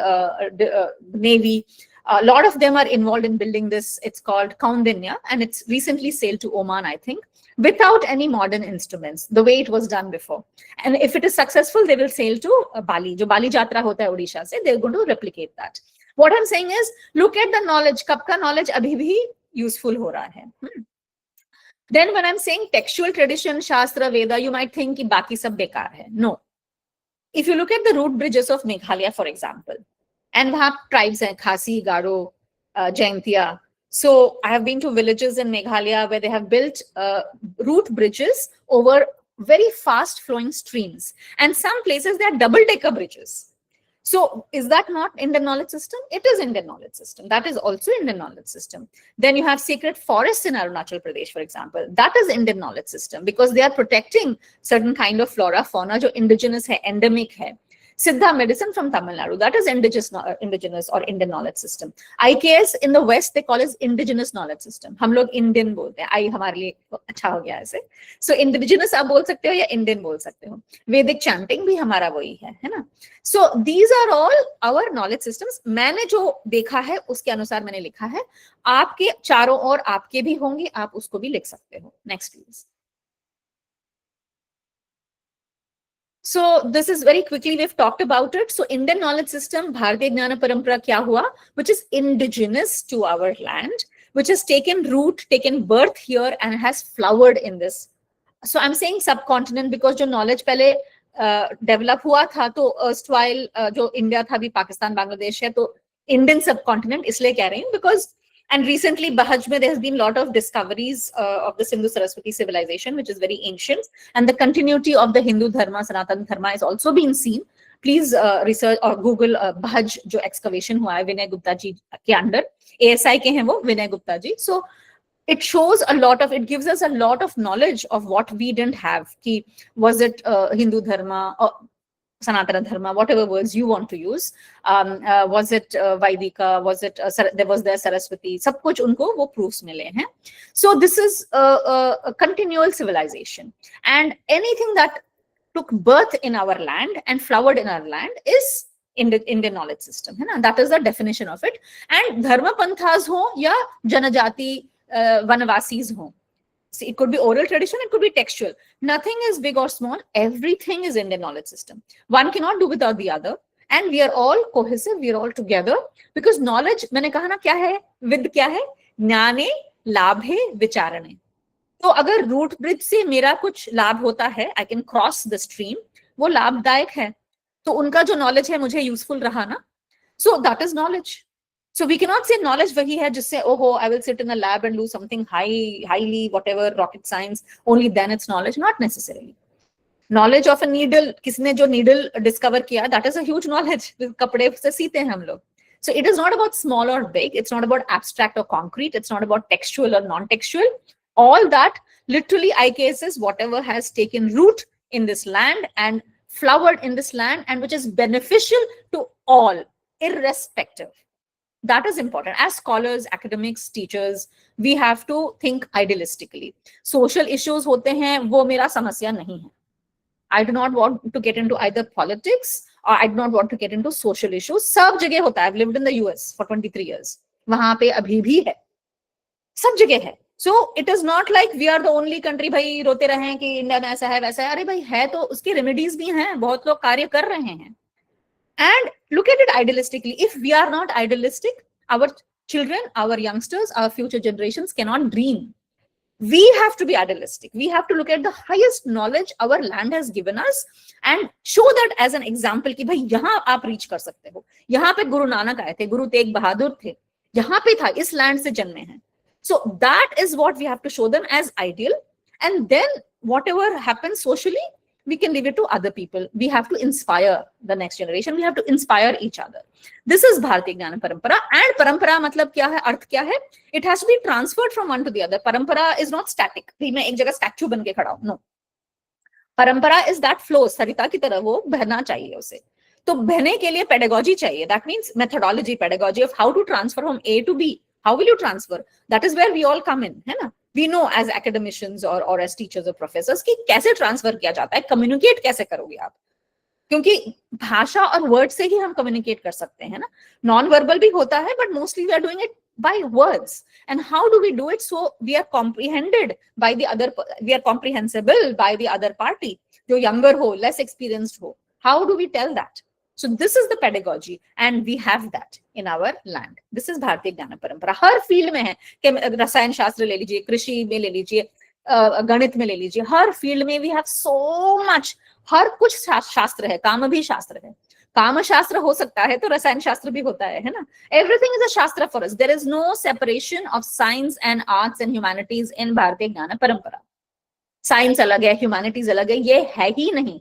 Navy, a lot of them are involved in building this. It's called Kaundinya, and it's recently sailed to Oman, I think, without any modern instruments, the way it was done before. And if it is successful, they will sail to Bali. Jo Bali Jatra hota hai Odisha se, they're going to replicate that. What I'm saying is, look at the knowledge, kab ka knowledge abhi bhi useful ho raha hai. Then when I'm saying textual tradition, Shastra, Veda, you might think कि बाकी सब बेकार है. No. If you look at the root bridges of Meghalaya, for example, and वहाँ tribes हैं, Khasi, Garo, Jaintia. So I have been to villages in Meghalaya where they have built root bridges over very fast flowing streams. And some places they are double-decker bridges. So is that not Indian knowledge system? It is Indian knowledge system. That is also Indian knowledge system. Then you have sacred forests in Arunachal Pradesh, for example. That is Indian knowledge system because they are protecting certain kind of flora, fauna जो indigenous है, endemic है. Siddha medicine from Tamil Nadu, that is indigenous or Indian knowledge system. IKS in the West, they call it indigenous knowledge system. हम लोग Indian बोलते हैं, आई हमारे लिए अच्छा हो गया ऐसे. So indigenous आप बोल सकते हो या Indian बोल सकते हो. Vedic chanting भी हमारा वही है ना. So these are all our knowledge systems. मैंने जो देखा है उसके अनुसार मैंने लिखा है. आपके चारों ओर आपके भी होंगे, आप उसको भी लिख सकते हो. Next please. So this is very quickly, we've talked about it. So Indian knowledge system, Bharatiya Jnana Parampara kya hua, which is indigenous to our land, which has taken root, taken birth here and has flowered in this. So I'm saying subcontinent because जो knowledge पहले develop हुआ था तो erstwhile जो India था भी Pakistan, Bangladesh है तो Indian subcontinent इसलिए कह रही हूँ because and recently Bahaj mein there has been a lot of discoveries of the Sindhu Saraswati civilization, which is very ancient, and the continuity of the Hindu dharma, Sanatana dharma, is also been seen. Please research or Google Bahaj जो excavation हुआ है Vinay Gupta जी के under, ASI के हैं वो Vinay Gupta ji. So it shows a lot of, it gives us a lot of knowledge of what we didn't have. Ki was it Hindu dharma or Sanatana dharma, whatever words you want to use, was it Vaidika, was it there was there Saraswati, सब कुछ उनको वो proofs मिले हैं. So this is a continual civilization, and anything that took birth in our land and flowered in our land is Indian knowledge system, है ना? That is the definition of it. And dharma panthas हो या जनजाति vanavasis हो. See, it could be oral tradition, it could be textual. Nothing is big or small. Everything is Indian knowledge system. One cannot do without the other. And we are all cohesive, we are all together. Because knowledge, मैंने कहा ना क्या है? With क्या है? ज्ञाने, लाभे, विचारणे. तो अगर रूट ब्रिज से मेरा कुछ लाभ होता है, I can cross the stream, वो लाभदायक है. तो उनका जो knowledge है मुझे useful रहा ना. So that is knowledge. So we cannot say knowledge wahi hai jisse oh I will sit in a lab and do something highly whatever rocket science, only then it's knowledge. Not necessarily. Knowledge of a needle, kisne jo needle discover kiya, that is a huge knowledge. Kapde se seete hain hum log. So it is not about small or big, it's not about abstract or concrete, it's not about textual or non-textual. All that literally IKS is whatever has taken root in this land and flowered in this land and which is beneficial to all, irrespective. That is important. As scholars, academics, teachers, we have to think idealistically. Social issues होते हैं, वो मेरा समस्या नहीं है. I do not want to get into either politics or I do not want to get into social issues. सब जगह होता है. I've lived in the US for 23 years. वहाँ पे अभी भी है. सब जगह है. So it is not like we are the only country भाई रोते रहे कि इंडिया में ऐसा है वैसा है. अरे भाई है तो उसके रेमेडीज भी हैं. बहुत लोग कार्य कर रहे हैं. And look at it idealistically. If we are not idealistic, our children, our youngsters, our future generations cannot dream. We have to be idealistic. We have to look at the highest knowledge our land has given us and show that as an example कि भाई यहाँ आप reach कर सकते हो. यहाँ पे गुरु नानक आए थे, गुरु तेग बहादुर थे. यहाँ पे था, इस land से जन्मे हैं. So that is what we have to show them as ideal. And then whatever happens socially, we can leave it to other people. We have to inspire the next generation. We have to inspire each other. This is Bharatiya Jnana Parampara. And Parampara मतलब क्या है? अर्थ क्या है? It has to be transferred from one to the other. Parampara is not static. मैं एक जगह statue बन के खड़ा हूँ. No. Parampara is that flows. सरिता की तरह वो बहना चाहिए उसे. तो बहने के लिए pedagogy चाहिए. That means methodology, pedagogy of how to transfer from A to B. How will you transfer? That is where we all come in, है ना? We know as academicians or as teachers or professors कि कैसे transfer किया जाता है, communicate कैसे करोगे आप? क्योंकि भाषा और word से ही हम communicate कर सकते हैं ना? Non-verbal भी होता है, but mostly we are doing it by words. And how do we do it so we are comprehended by the other, we are comprehensible by the other party, जो younger हो, less experienced हो? How do we tell that? So this is the pedagogy and we have that in our land. This is Bharatiya Jnana Parampara. Her field में है कि रसायन शास्त्र ले लीजिए, कृषि में ले लीजिए, गणित में ले लीजिए, हर फील्ड में we have so much. हर कुछ शास्त्र है, काम भी शास्त्र है. काम शास्त्र हो सकता है तो रसायन शास्त्र भी होता है ना? Everything is a shastra for us. There is no separation of science and arts and humanities in Bharatiya Jnana Parampara. Science अलग है, humanities अलग है, ये है ही नहीं.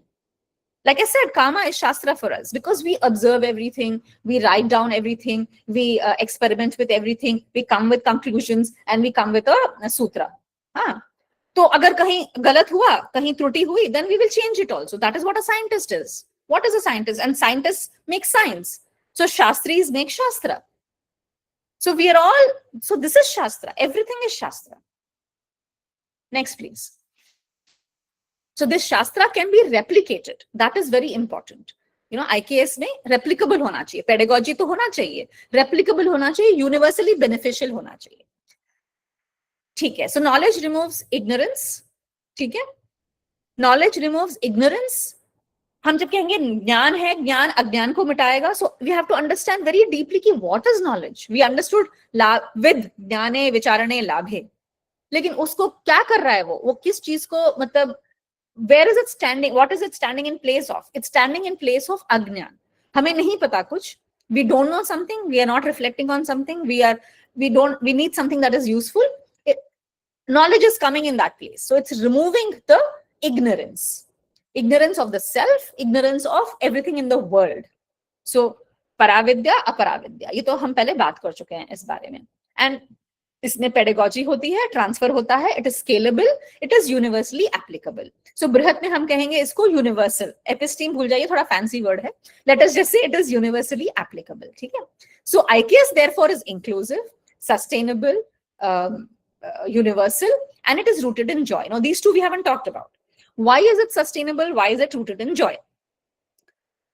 Like I said, karma is Shastra for us because we observe everything, we write down everything, we experiment with everything, we come with conclusions and we come with a sutra. हाँ, तो अगर कहीं गलत हुआ, कहीं त्रुटि हुई, then we will change it also. That is what a scientist is. What is a scientist? And scientists make science. So Shastris make Shastra. So we are all, so this is Shastra. Everything is Shastra. Next, please. So this Shastra can be replicated. That is very important. You know, IKS में replicable होना चाहिए. Pedagogy तो होना चाहिए. Replicable होना चाहिए. Universally beneficial होना चाहिए. ठीक है. So knowledge removes ignorance. ठीक है. Knowledge removes ignorance. हम जब कहेंगे ज्ञान है, ज्ञान अज्ञान को मिटाएगा. So we have to understand very deeply कि what is knowledge. We understood with ज्ञाने विचारणे लाभे. लेकिन उसको क्या कर रहा है वो किस चीज को मतलब where is it standing? What is it standing in place of? It's standing in place of अज्ञान. हमें नहीं पता कुछ. We don't know something. We are not reflecting on something. We need something that is useful. Knowledge is coming in that place. So it's removing the ignorance. Ignorance of the self, ignorance of everything in the world. So paravidya, aparavidya. ये तो हम पहले बात कर चुके हैं इस बारे में. And इसमें pedagogy होती है, transfer होता है, it is scalable, it is universally applicable. So बृहत में हम कहेंगे इसको universal. Episteme भूल जाइए, थोड़ा fancy word है. Let us just say it is universally applicable. ठीक है? So IKS therefore is inclusive, sustainable, universal, and it is rooted in joy. Now these two we haven't talked about. Why is it sustainable? Why is it rooted in joy?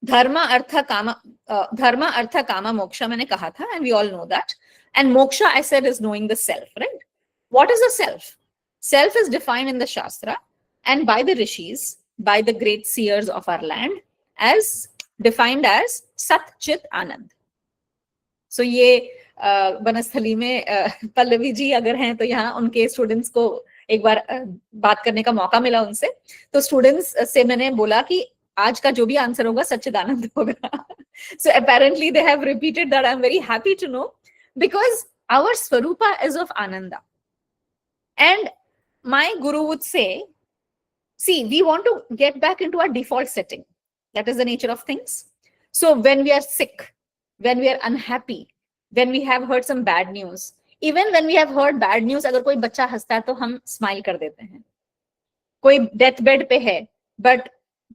Dharma, artha, kama moksha मैंने कहा था, and we all know that. And moksha, I said, is knowing the self, right? What is the self? Self is defined in the Shastra and by the rishis, by the great seers of our land, as defined as Sat Chit Anand. So ये बनस्थली में पल्लवी जी अगर हैं तो यहाँ उनके students को एक बार बात करने का मौका मिला उनसे, तो स्टूडेंट्स से मैंने बोला कि आज का जो भी आंसर होगा सच्चिदानंद होगा. So apparently they have repeated that. I'm very happy to know, because our Swarupa is of Ananda. And my guru would say, see, we want to get back into our default setting. That is the nature of things. So when we are sick, when we are unhappy, when we have heard some bad news, even when we have heard bad news, अगर कोई बच्चा हंसता है तो हम smile कर देते हैं. कोई डेथ बेड पे है, but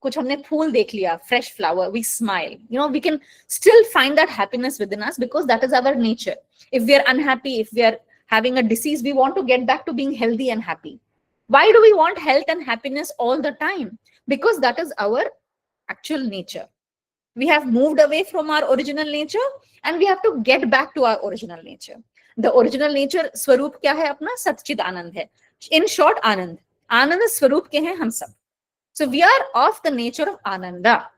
कुछ हमने फूल देख लिया, fresh flower, we smile. You know, we can still find that happiness within us because that is our nature. If we are unhappy, if we are having a disease, we want to get back to being healthy and happy. Why do we want health and happiness all the time? Because that is our actual nature. We have moved away from our original nature and we have to get back to our original nature. The original nature, Swarup क्या है अपना? सच्चिद आनंद है. In short, आनंद. आनंद स्वरूप के हैं हम सब. So we are of the nature of Ananda.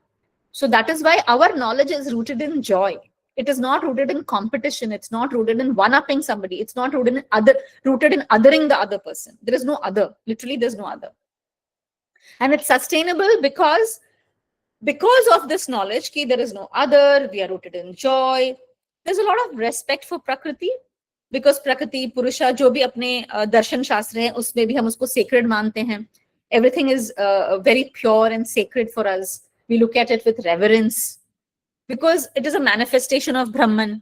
So that is why our knowledge is rooted in joy. It is not rooted in competition. It's not rooted in one-upping somebody. It's not rooted in othering the other person. There is no other. Literally, there's no other. And it's sustainable because of this knowledge ki there is no other. We are rooted in joy. There's a lot of respect for Prakriti, because Prakriti, Purusha, जो भी अपने दर्शन शास्त्र हैं, उसमें भी हम उसको sacred मानते हैं. Everything is very pure and sacred for us. We look at it with reverence because it is a manifestation of Brahman.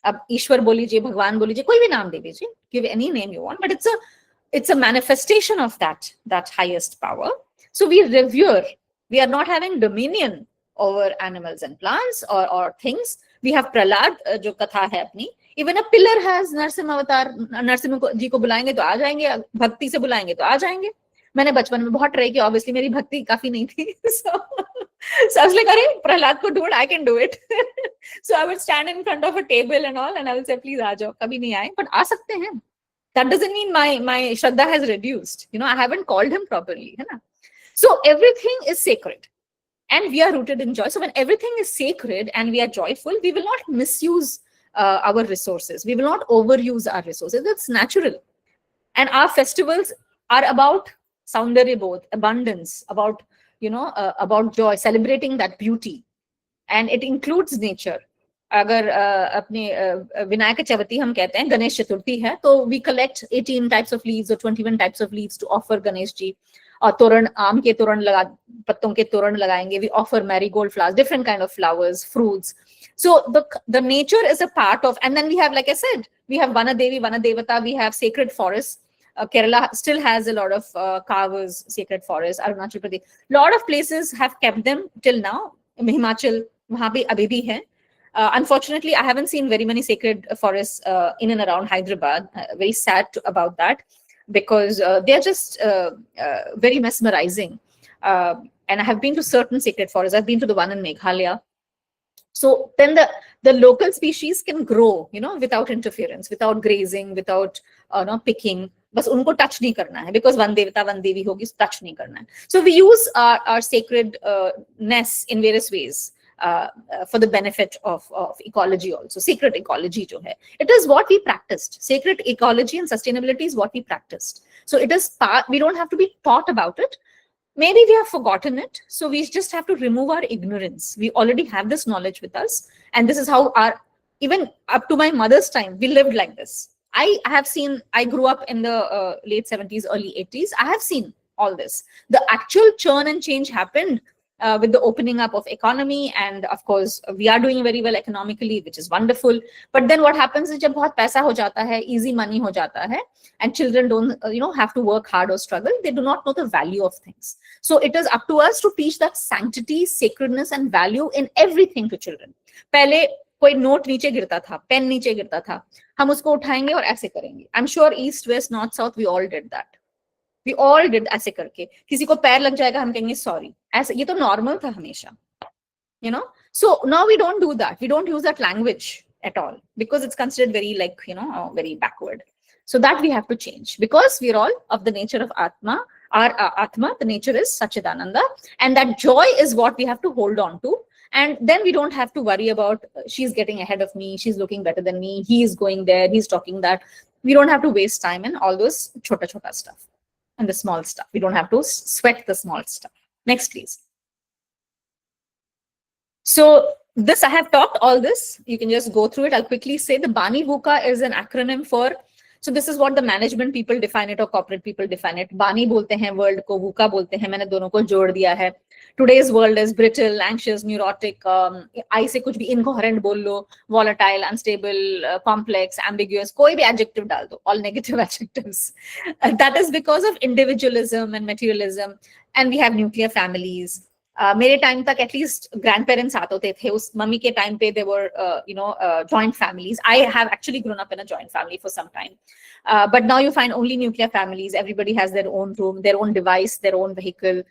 अब ईश्वर बोल लीजिए, भगवान बोल लीजिए, कोई भी नाम दे दीजिए. Give any name you want, but it's a manifestation of that highest power. So we revere. We are not having dominion over animals and plants or things. We have Prahlad, जो कथा है अपनी. Even a pillar has Narasimha अवतार. नरसिम्हा जी को बुलाएंगे तो आ जाएंगे, भक्ति से बुलाएंगे तो आ जाएंगे. मैंने बचपन में बहुत ट्राई किया, ऑब्वियसली मेरी भक्ति काफी नहीं थी. So I was like, अरे प्रहलाद को ढूंढ, I can do it. So I would stand in front of a table and all, and I will say, please आ जाओ. कभी नहीं आए, but आ सकते हैं. That doesn't mean my Shraddha has reduced. You know, I haven't called him properly. है ना? So everything is sacred, and we are rooted in joy. So when everything is sacred and we are joyful, we will not misuse our resources. We will not overuse our resources. It's natural. And our festivals are about Saundarya bodh, abundance, about, you know, about joy, celebrating that beauty. And it includes nature. अगर अपने विनायक चविति हम कहते हैं, गणेश चतुर्थी है, तो we collect 18 types of leaves or 21 types of leaves to offer Ganesh ji. और तोरण, आम के तोरण पत्तों के तोरण लगाएंगे, we offer marigold flowers, different kind of flowers, fruits. So the nature is a part of, and then we have, like I said, we have Vanadevi, Vanadevata, we have sacred forests. Kerala still has a lot of Kavas, sacred forests. Arunachal Pradesh, lot of places have kept them till now. Himachal, wahan bhi abhi bhi hai. Unfortunately, I haven't seen very many sacred forests in and around Hyderabad. Very sad about that, because they're just very mesmerizing. And I have been to certain sacred forests. I've been to the one in Meghalaya. So then the local species can grow, without interference, without grazing, without picking. बस उनको touch नहीं करना है, because one devata, one devi होगी, touch नहीं करना है. So we use our sacredness in various ways for the benefit of ecology also. Sacred ecology जो है, it is what we practiced. Sacred ecology and sustainability is what we practiced. So it is we don't have to be taught about it. Maybe we have forgotten it, so we just have to remove our ignorance. We already have this knowledge with us, and this is how even up to my mother's time, we lived like this. I grew up in the late 70s, early 80s. I have seen all this. The actual churn and change happened with the opening up of economy, and of course we are doing very well economically, which is wonderful. But then what happens is, जब बहुत पैसा हो जाता है, easy money हो जाता है, and children don't have to work hard or struggle, they do not know the value of things. So it is up to us to teach that sanctity, sacredness and value in everything to children. पहले कोई note नीचे गिरता था, pen नीचे गिरता था, हम उसको उठाएंगे और ऐसे करेंगे. I'm sure east, west, north, south, we all did that. We all did ऐसे करके. किसी को पैर लग जाएगा, हम कहेंगे sorry. ऐसे ये तो normal था हमेशा. So now we don't do that. We don't use that language at all, because it's considered very very backward. So that we have to change, because we're all of the nature of Atma. Our Atma, the nature is Sachidananda, and that joy is what we have to hold on to. And then we don't have to worry about she's getting ahead of me, she's looking better than me, he's going there, he's talking that. We don't have to waste time in all those chota stuff and the small stuff. We don't have to sweat the small stuff. Next, please. So this, I have talked all this. You can just go through it. I'll quickly say the Bani VUCA is an acronym for, so this is what the management people define it, or corporate people define it. Bani bolte hain world ko, VUCA bolte hain. मैंने दोनों को जोड़ दिया है. Today's world is brittle, anxious, neurotic. I से कुछ भी incoherent बोल लो, volatile, unstable, complex, ambiguous. कोई भी adjective डाल दो. All negative adjectives. That is because of individualism and materialism. And we have nuclear families. मेरे टाइम तक एटलीस्ट ग्रैंड पेरेंट्स आते होते थे. उस मम्मी के टाइम पे देवर joint families. I have actually grown up in a joint family for some time, but now you find only nuclear families. Everybody has their own room, their own device, their own vehicle.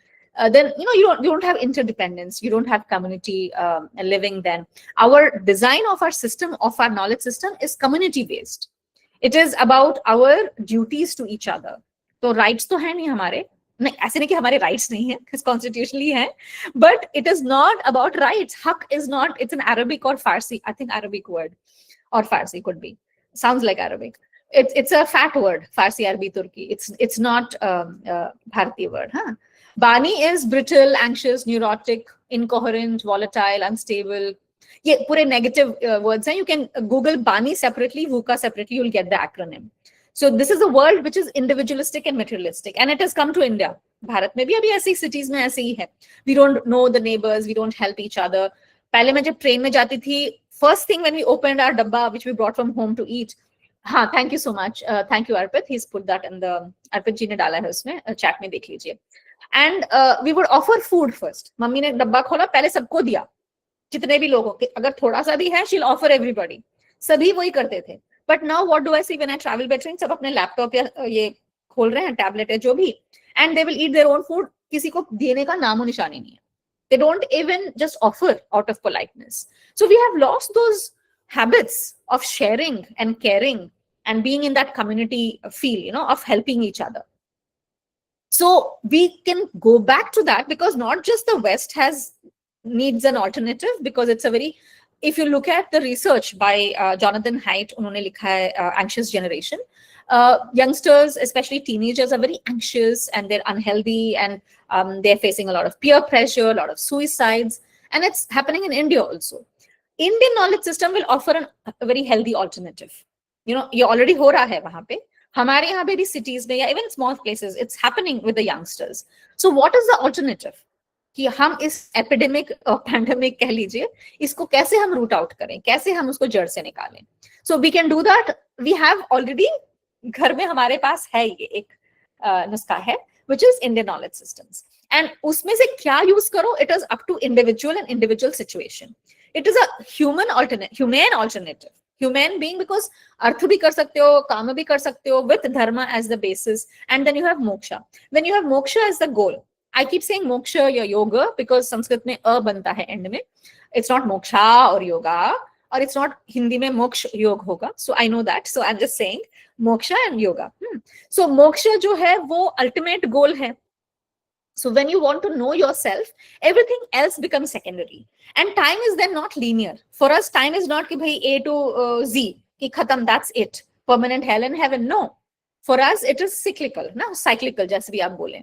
Then you don't have interdependence, you don't have community living. Then our design of our system, of our knowledge system, is community based. It is about our duties to each other. तो rights तो है नहीं हमारे, नहीं ऐसे नहीं कि हमारे rights नहीं है, constitutionally है, but it is not about rights. Haq is not, it's an Arabic or Farsi, I think Arabic word, or Farsi could be, sounds like Arabic. It's a fat word, Farsi, Arabi, Turki. It's not Bharati word. Bani is brittle, anxious, neurotic, incoherent, volatile, unstable. ये पूरे negative words हैं. You can Google Bani separately, VUCA separately, you'll get the acronym. So this is a world which is individualistic and materialistic, and it has come to India. Bharat में भी अभी ऐसी cities में ऐसे ही है. We don't know the neighbors, we don't help each other. पहले मैं जब train में जाती थी, first thing when we opened our dabba, which we brought from home to eat, हाँ, thank you so much. Thank you, Arpit. He's put that in the, Arpit जी ने डाला है उसमें, chat में देख लीजिए. And we would offer food first. Mummy ने डब्बा खोला, पहले सबको दिया, जितने भी लोगों के, अगर थोड़ा सा भी है, she'll offer everybody. सभी वही करते थे. But now what do I see when I travel by train? सब अपने laptop या ये खोल रहे हैं, tablet है जो भी, and they will eat their own food. किसी को देने का नामो निशानी नहीं है. They don't even just offer out of politeness. So we have lost those habits of sharing and caring and being in that community feel, of helping each other. So we can go back to that, because not just the West needs an alternative, because it's a very, if you look at the research by Jonathan Haidt, उन्होंने लिखा है anxious generation. Youngsters, especially teenagers, are very anxious and they're unhealthy, and they're facing a lot of peer pressure, a lot of suicides, and it's happening in India also. Indian knowledge system will offer a very healthy alternative. ये already हो रहा है वहाँ पे. हमारे यहाँ पे भी cities में, या even small places, it's happening with the youngsters. So what is the alternative? कि हम इस एपिडेमिक पैंडेमिक कह लीजिए, इसको कैसे हम रूट आउट करें, कैसे हम उसको जड़ से निकालें. So we can do that. We have already, घर में हमारे पास है ये एक नुस्खा है, which is Indian Knowledge Systems. And उसमें से क्या यूज करो, it is up to individual and individual situation. It is a humane alternative. Humane being because अर्थ भी कर सकते हो, काम भी कर सकते हो, with dharma as the basis, and then you have moksha. When you have moksha as the goal, I keep saying moksha or yoga because Sanskrit में अ बनता है end में. It's not moksha or yoga, or it's not Hindi में मोक्ष योग होगा. So I know that. So I'm just saying moksha and yoga. So moksha जो है वो ultimate goal है. So when you want to know yourself, everything else becomes secondary. And time is then not linear. For us, time is not कि भाई A to Z, कि खत्म, that's it. Permanent hell and heaven. No. For us, it is cyclical, ना cyclical जैसे भी आप बोलें.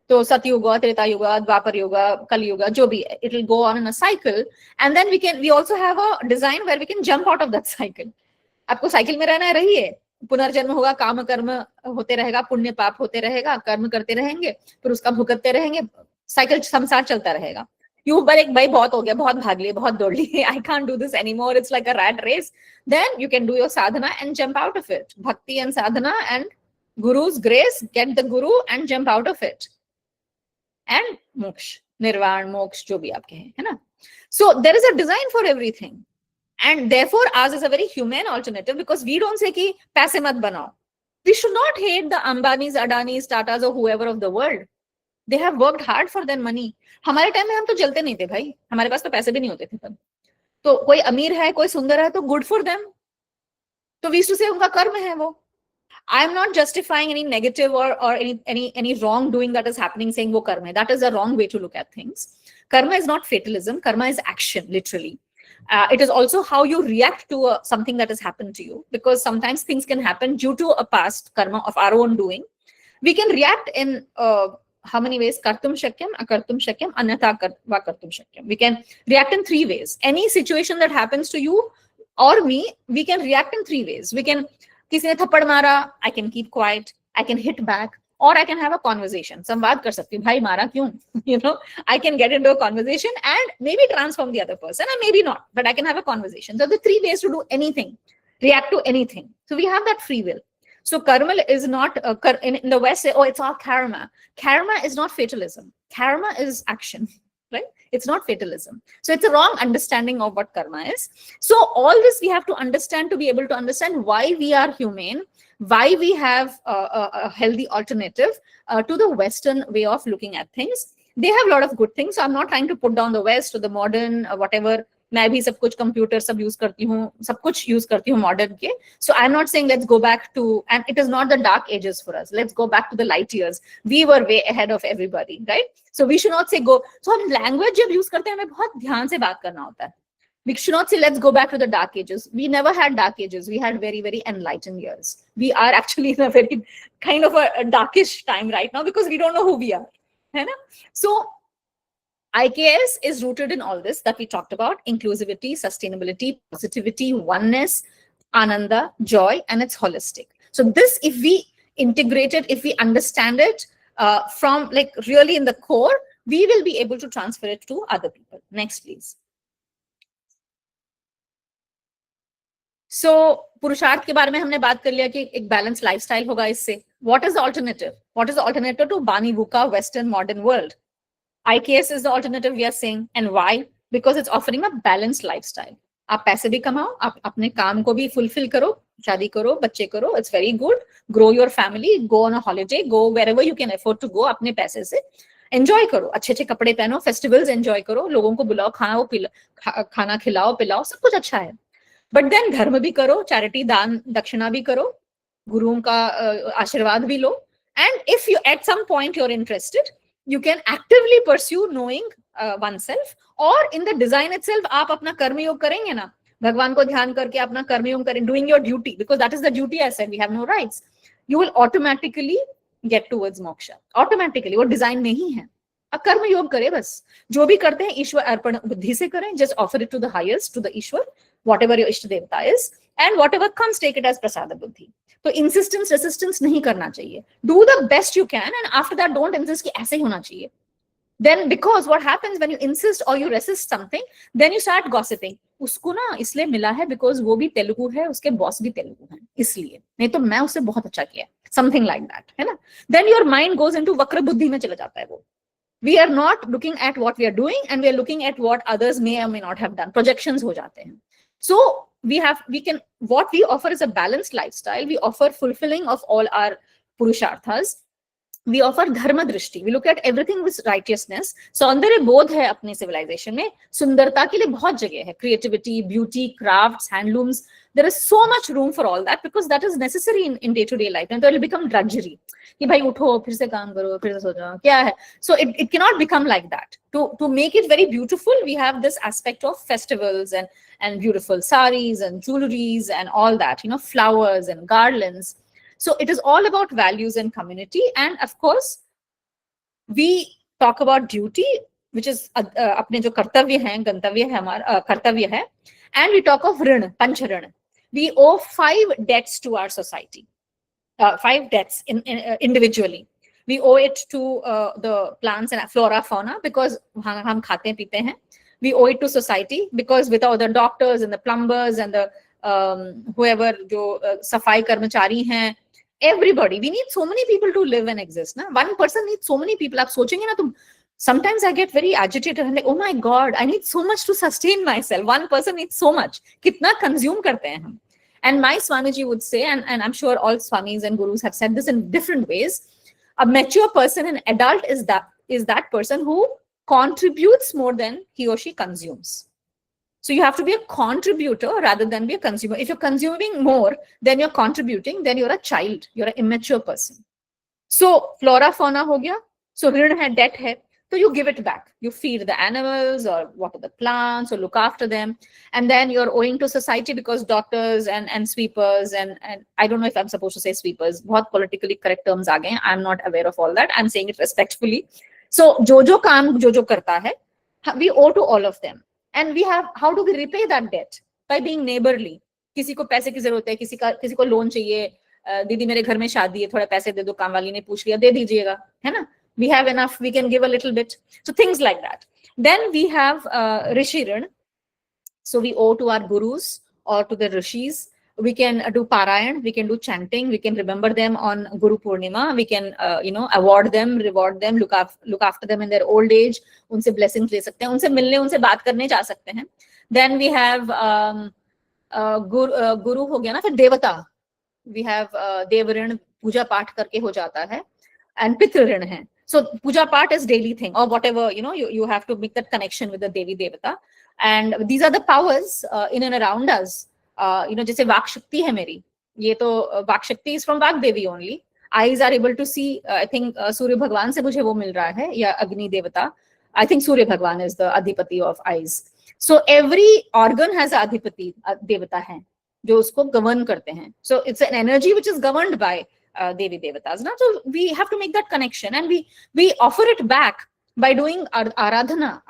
तो सतयुगा, त्रेता युगा, द्वापर युगा, कल युगा, जो भी, it will go on in a cycle. And then we also have a design where we can jump out of that cycle. आपको साइकिल में रहना है, रहिए. पुनर्जन्म होगा, काम कर्म होते रहेगा, पुण्य पाप होते रहेगा, कर्म करते रहेंगे, फिर उसका भुगतते रहेंगे, साइकिल संसार चलता रहेगा. यू भाई बहुत हो गया, बहुत भाग लिए, बहुत दौड़ लिए, I can't do this anymore, it's like a rat race. Then you can do your sadhana and jump out of it. Bhakti and sadhana and guru's grace, get the guru and jump out of it. And मोक्ष, निर्वाण, मोक्ष, जो भी आप कहें, है ना. So there is a design for everything. And therefore, ours is a very humane alternative because we don't say कि पैसे मत बनाओ. We should not hate the Ambanis, Adanis, Tatas or whoever of the world. They have worked hard for their money. हमारे time में हम तो जलते नहीं थे भाई, हमारे पास तो पैसे भी नहीं होते थे तब. तो कोई अमीर है, कोई सुंदर है, तो good for them. तो we used to say उनका कर्म है वो. I am not justifying any negative or any wrongdoing that is happening, saying वो कर्म है. That is a wrong way to look at things. Karma is not fatalism. Karma is action, literally. It is also how you react to something that has happened to you, because sometimes things can happen due to a past karma of our own doing. We can react in how many ways? Kartum shakyam, akartum shakyam, anyatha va kartum shakyam. We can react in 3 ways. Any situation that happens to you or me, we can react in 3 ways. We can, किसी ने थप्पड़ मारा, I can keep quiet, I can hit back, or I can have a conversation. संवाद कर सकती हूँ, भाई मारा क्यों? You know, I can get into a conversation and maybe transform the other person, and maybe not, but I can have a conversation. So the 3 ways to do anything, react to anything. So we have that free will. So karma is not, in the West say, oh, it's all karma. Karma is not fatalism. Karma is action, right? It's not fatalism. So it's a wrong understanding of what karma is. So all this we have to understand to be able to understand why we are humane, why we have a healthy alternative to the Western way of looking at things. They have a lot of good things. So I'm not trying to put down the West or the modern whatever. मैं भी सब कुछ computer सब use करती हूँ, सब कुछ use करती हूँ मॉडर्न के. So I'm not saying let's go back to, and it is not the dark ages for us. Let's go back to the light years. We were way ahead of everybody, right? So we should not say go. So हम language जब use करते हैं हमें बहुत ध्यान से बात करना होता है. We should not say let's go back to the dark ages. We never had dark ages. We had very, very enlightened years. We are actually in a very kind of a darkish time right now because we don't know who we are. है ना? So IKS is rooted in all this that we talked about: inclusivity, sustainability, positivity, oneness, ananda, joy, and it's holistic. So this, if we integrate it, if we understand it from like really in the core, we will be able to transfer it to other people. Next, please. So पुरुषार्थ के बारे में हमने बात कर लिया कि एक बैलेंस लाइफस्टाइल होगा इससे. What is the alternative? What is the alternative to Bani VUCA Western modern world? IKS is the alternative we are saying. And why? Because it's offering a balanced lifestyle. आप पैसे भी कमाओ, आप अपने काम को भी fulfill करो, शादी करो, बच्चे करो. It's very good. Grow your family, go on a holiday, go wherever you can afford to go अपने पैसे से. Enjoy करो, अच्छे अच्छे कपड़े पहनो, festivals enjoy करो, लोगों को बुलाओ, खाना खिलाओ पिलाओ, सब कुछ अच्छा है. But then धर्म भी करो, charity दान दक्षिणा भी करो, गुरुओं का आशीर्वाद भी लो. And if you at some point you're interested, you can actively pursue knowing oneself, or in the design itself आप अपना कर्मयोग करेंगे ना, भगवान को ध्यान करके अपना कर्मयोग करें, doing your duty, because that is the duty. I said we have no rights. You will automatically get towards moksha. Automatically, वो design में ही है. अब कर्मयोग करें बस, जो भी करते हैं ईश्वर अर्पण बुद्धि से करें. Just offer it to the highest, to the Ishwar, whatever your इष्ट देवता is, and whatever comes, take it as prasada buddhi. तो insistence resistance नहीं करना चाहिए. Do the best you can, and after that don't insist कि ऐसे ही होना चाहिए. Then because what happens when you insist or you resist something, then you start gossiping. उसको ना इसलिए मिला है because वो भी तेलुगु है, उसके बॉस भी तेलुगु हैं, इसलिए, नहीं तो मैं उससे बहुत अच्छा किया, something like that, है ना? Then your mind goes into वक्र बुद्धि में चला जाता है वो. We are not looking at what we are doing and we are looking at what others may or may not have done. Projections हो जाते हैं. So what we offer is a balanced lifestyle. We offer fulfilling of all our purusharthas. We offer dharma drishti. We look at everything with righteousness. सौंदर्य बोध है अपने civilization में. सुंदरता के लिए बहुत जगह है. Creativity, beauty, crafts, handlooms. There is so much room for all that because that is necessary in day-to-day life. And so it will become drudgery. कि भाई उठो, फिर से काम करो, फिर से सो जाओ, क्या है? So it cannot become like that. To make it very beautiful, we have this aspect of festivals and beautiful saris and jewelries and all that, you know, flowers and garlands. So it is all about values and community. And of course, we talk about duty, which is अपने जो कर्तव्य हैं, गंतव्य है हमारा, कर्तव्य है. And we talk of ऋण, पंच ऋण. We owe 5 debts to our society. 5 debts individually. We owe it to the plants and flora, fauna, because हम खाते पीते हैं. We owe it to society because without the doctors and the plumbers and the whoever जो सफाई कर्मचारी हैं, everybody, we need so many people to live and exist. Na? One person needs so many people. आप सोचेंगे ना तुम, sometimes I get very agitated and like, oh my God, I need so much to sustain myself. One person needs so much. कितना consume करते हैं हम. And my Swamiji would say, and I'm sure all Swamis and Gurus have said this in different ways, a mature person, an adult is that person who contributes more than he or she consumes. So you have to be a contributor rather than be a consumer. If you're consuming more than you're contributing, then you're a child, you're an immature person. So flora, fauna ho gaya. So ऋण है, debt है. So you give it back. You feed the animals or water the plants or look after them. And then you're owing to society because doctors and sweepers and I don't know if I'm supposed to say sweepers. बहुत politically correct terms आ गए. I'm not aware of all that. I'm saying it respectfully. So जो काम जो करता है, we owe to all of them. And we have, how do we repay that debt? By being neighborly. किसी को पैसे की जरूरत है, किसी को लोन चाहिए, दीदी मेरे घर में शादी है, थोड़े पैसे दे दो, काम वाली ने पूछ लिया, दे दीजिएगा, है ना? We have enough, we can give a little bit. So things like that. Then we have Rishi Rin. So we owe to our gurus or to the rishis. We can do Parayan, we can do chanting, we can remember them on Guru Purnima, we can award them, reward them, look after them in their old age, unse blessings le sakte hain, unse milne, unse baat karne ja sakte hain. Then we have Guru ho gaya na, fir Devata. We have Devarin, puja path karke ho jata hai, and Pitrarin hai. So puja part is daily thing or whatever, you have to make that connection with the Devi Devata. And these are the powers in and around us. जैसे वाक शक्ति है मेरी, ये तो वाक शक्ति is from walk Devi only. Eyes are able to see, I think सूर्य भगवान से मुझे वो मिल रहा है, या अग्नि देवता. I think सूर्य भगवान is the अधिपति of eyes. So every organ has a अधिपति देवता है जो उसको govern करते हैं. So it's an energy which is governed by Devi Devatas. So we have to make that connection and we offer it back by doing आराधना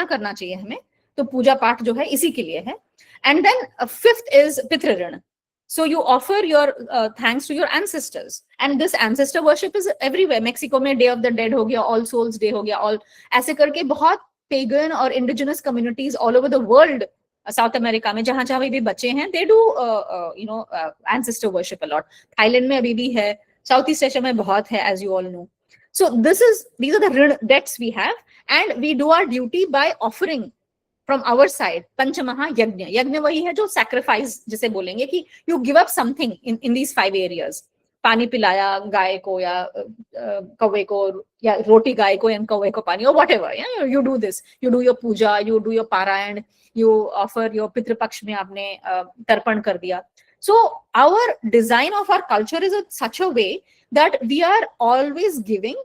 करना चाहिए हमें. तो पूजा पाठ जो है इसी के लिए है. And then 5th is Pitra Rin. So you offer your thanks to your ancestors. And this ancestor worship is everywhere. Mexico में Day of the Dead हो गया, All Souls Day हो गया, all ऐसे करके बहुत pagan or indigenous communities all over the world, South America में जहाँ भी बचे हैं, they do ancestor worship a lot. Thailand में अभी भी है, Southeast Asia में बहुत है, as you all know. So these are the debts we have, and we do our duty by offering from our side. Panchamaha yajna. Yajna wahi hai jo sacrifice जिसे बोलेंगे कि you give up something in these 5 areas. पानी पिलाया गाय को या कौवे को, या रोटी गाय को या कौवे को पानी, or whatever. You do this. You do your puja, you do your parayan, you offer your Pitrupaksha में आपने तर्पण कर दिया. So our design of our culture is in such a way that we are always giving.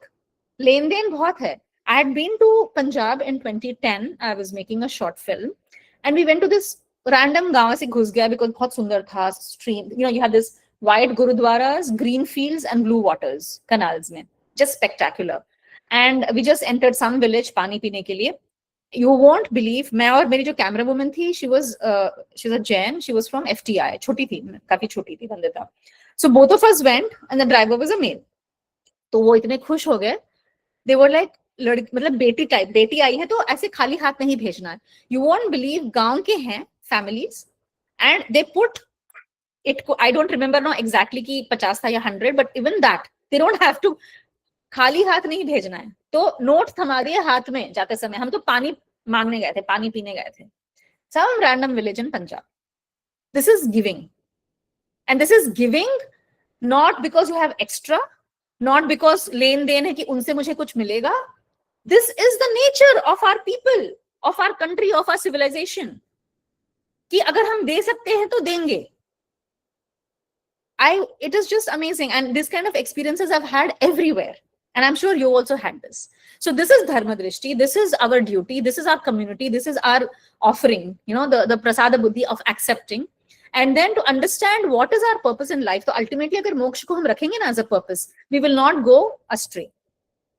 लेन देन बहुत है. I had been to Punjab in 2010. I was making a short film, and we went to this random गांव से घुस गया because बहुत सुंदर था stream. You had this white gurudwaras, green fields, and blue waters, canals में, just spectacular. And we just entered some village पानी पीने के लिए. You won't believe, मैं और मेरी जो camera woman थी, she was a Jain. She was from FTI. छोटी थी, काफी छोटी थी, बंदे था. So both of us went, and the driver was a male. तो वो इतने खुश हो गए. They were like, लड़की मतलब बेटी टाइप, बेटी आई है तो ऐसे खाली हाथ नहीं भेजना है. यू वोंट बिलीव, गांव के हैं families and they put it, I don't remember no exactly कि 50 था या 100, but even that they don't have to, खाली हाथ नहीं भेजना है. तो नोट थमा दिए हाथ में जाते समय. हम तो पानी मांगने गए थे, पानी पीने गए थे, some random village in Punjab. This is giving. And this is giving not because you have extra, not because लेन देन है कि उनसे मुझे कुछ मिलेगा. This is the nature of our people, of our country, of our civilization. कि अगर हम दे सकते हैं तो देंगे. It is just amazing. And this kind of experiences I've had everywhere. And I'm sure you also had this. So this is Dharma Drishti. This is our duty. This is our community. This is our offering, you know, the prasada buddhi of accepting. And then to understand what is our purpose in life. So ultimately, अगर मोक्ष को हम रखेंगे ना as a purpose, we will not go astray.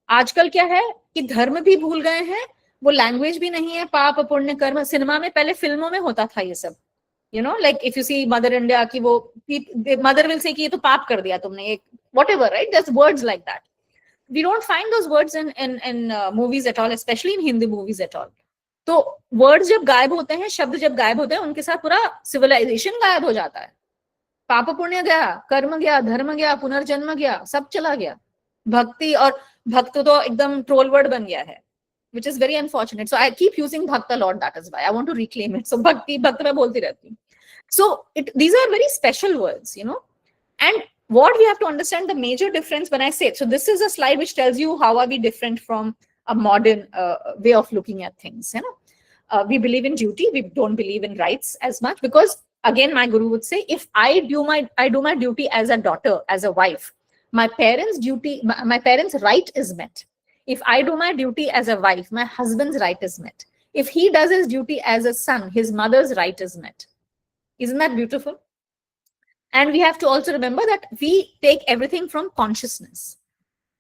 आजकल क्या है कि धर्म भी भूल गए हैं, वो लैंग्वेज भी नहीं है, पाप पुण्य कर्म. सिनेमा में पहले फिल्मों में होता था ये सब. You know, like if you see Mother India, ki wo, mother will say कि ये तो पाप कर दिया तुमने, whatever, right? There's words like that. We don't find those words in movies at all, especially in Hindi movies at all. तो words जब गायब होते हैं, शब्द जब गायब होते हैं, उनके साथ पूरा civilization गायब हो जाता है. पाप पुण्य गया, कर्म गया, धर्म गया, पुनर्जन्म गया, सब चला गया. भक्ति और भक्त तो एकदम ट्रोल वर्ड बन गया है, which is very unfortunate. So I keep using bhakta a lot. That is why I want to reclaim it. So bhakti, bhakti मैं बोलती रहती हूँ. So these are very special words, you know. And what we have to understand, the major difference when I say it. So this is a slide which tells you how are we different from a modern way of looking at things. You know, we believe in duty. We don't believe in rights as much, because again, my guru would say, if I do my duty as a daughter, as a wife, my parents' right is met. If I do my duty as a wife, my husband's right is met. If he does his duty as a son, his mother's right is met. Isn't that beautiful? And we have to also remember that we take everything from consciousness.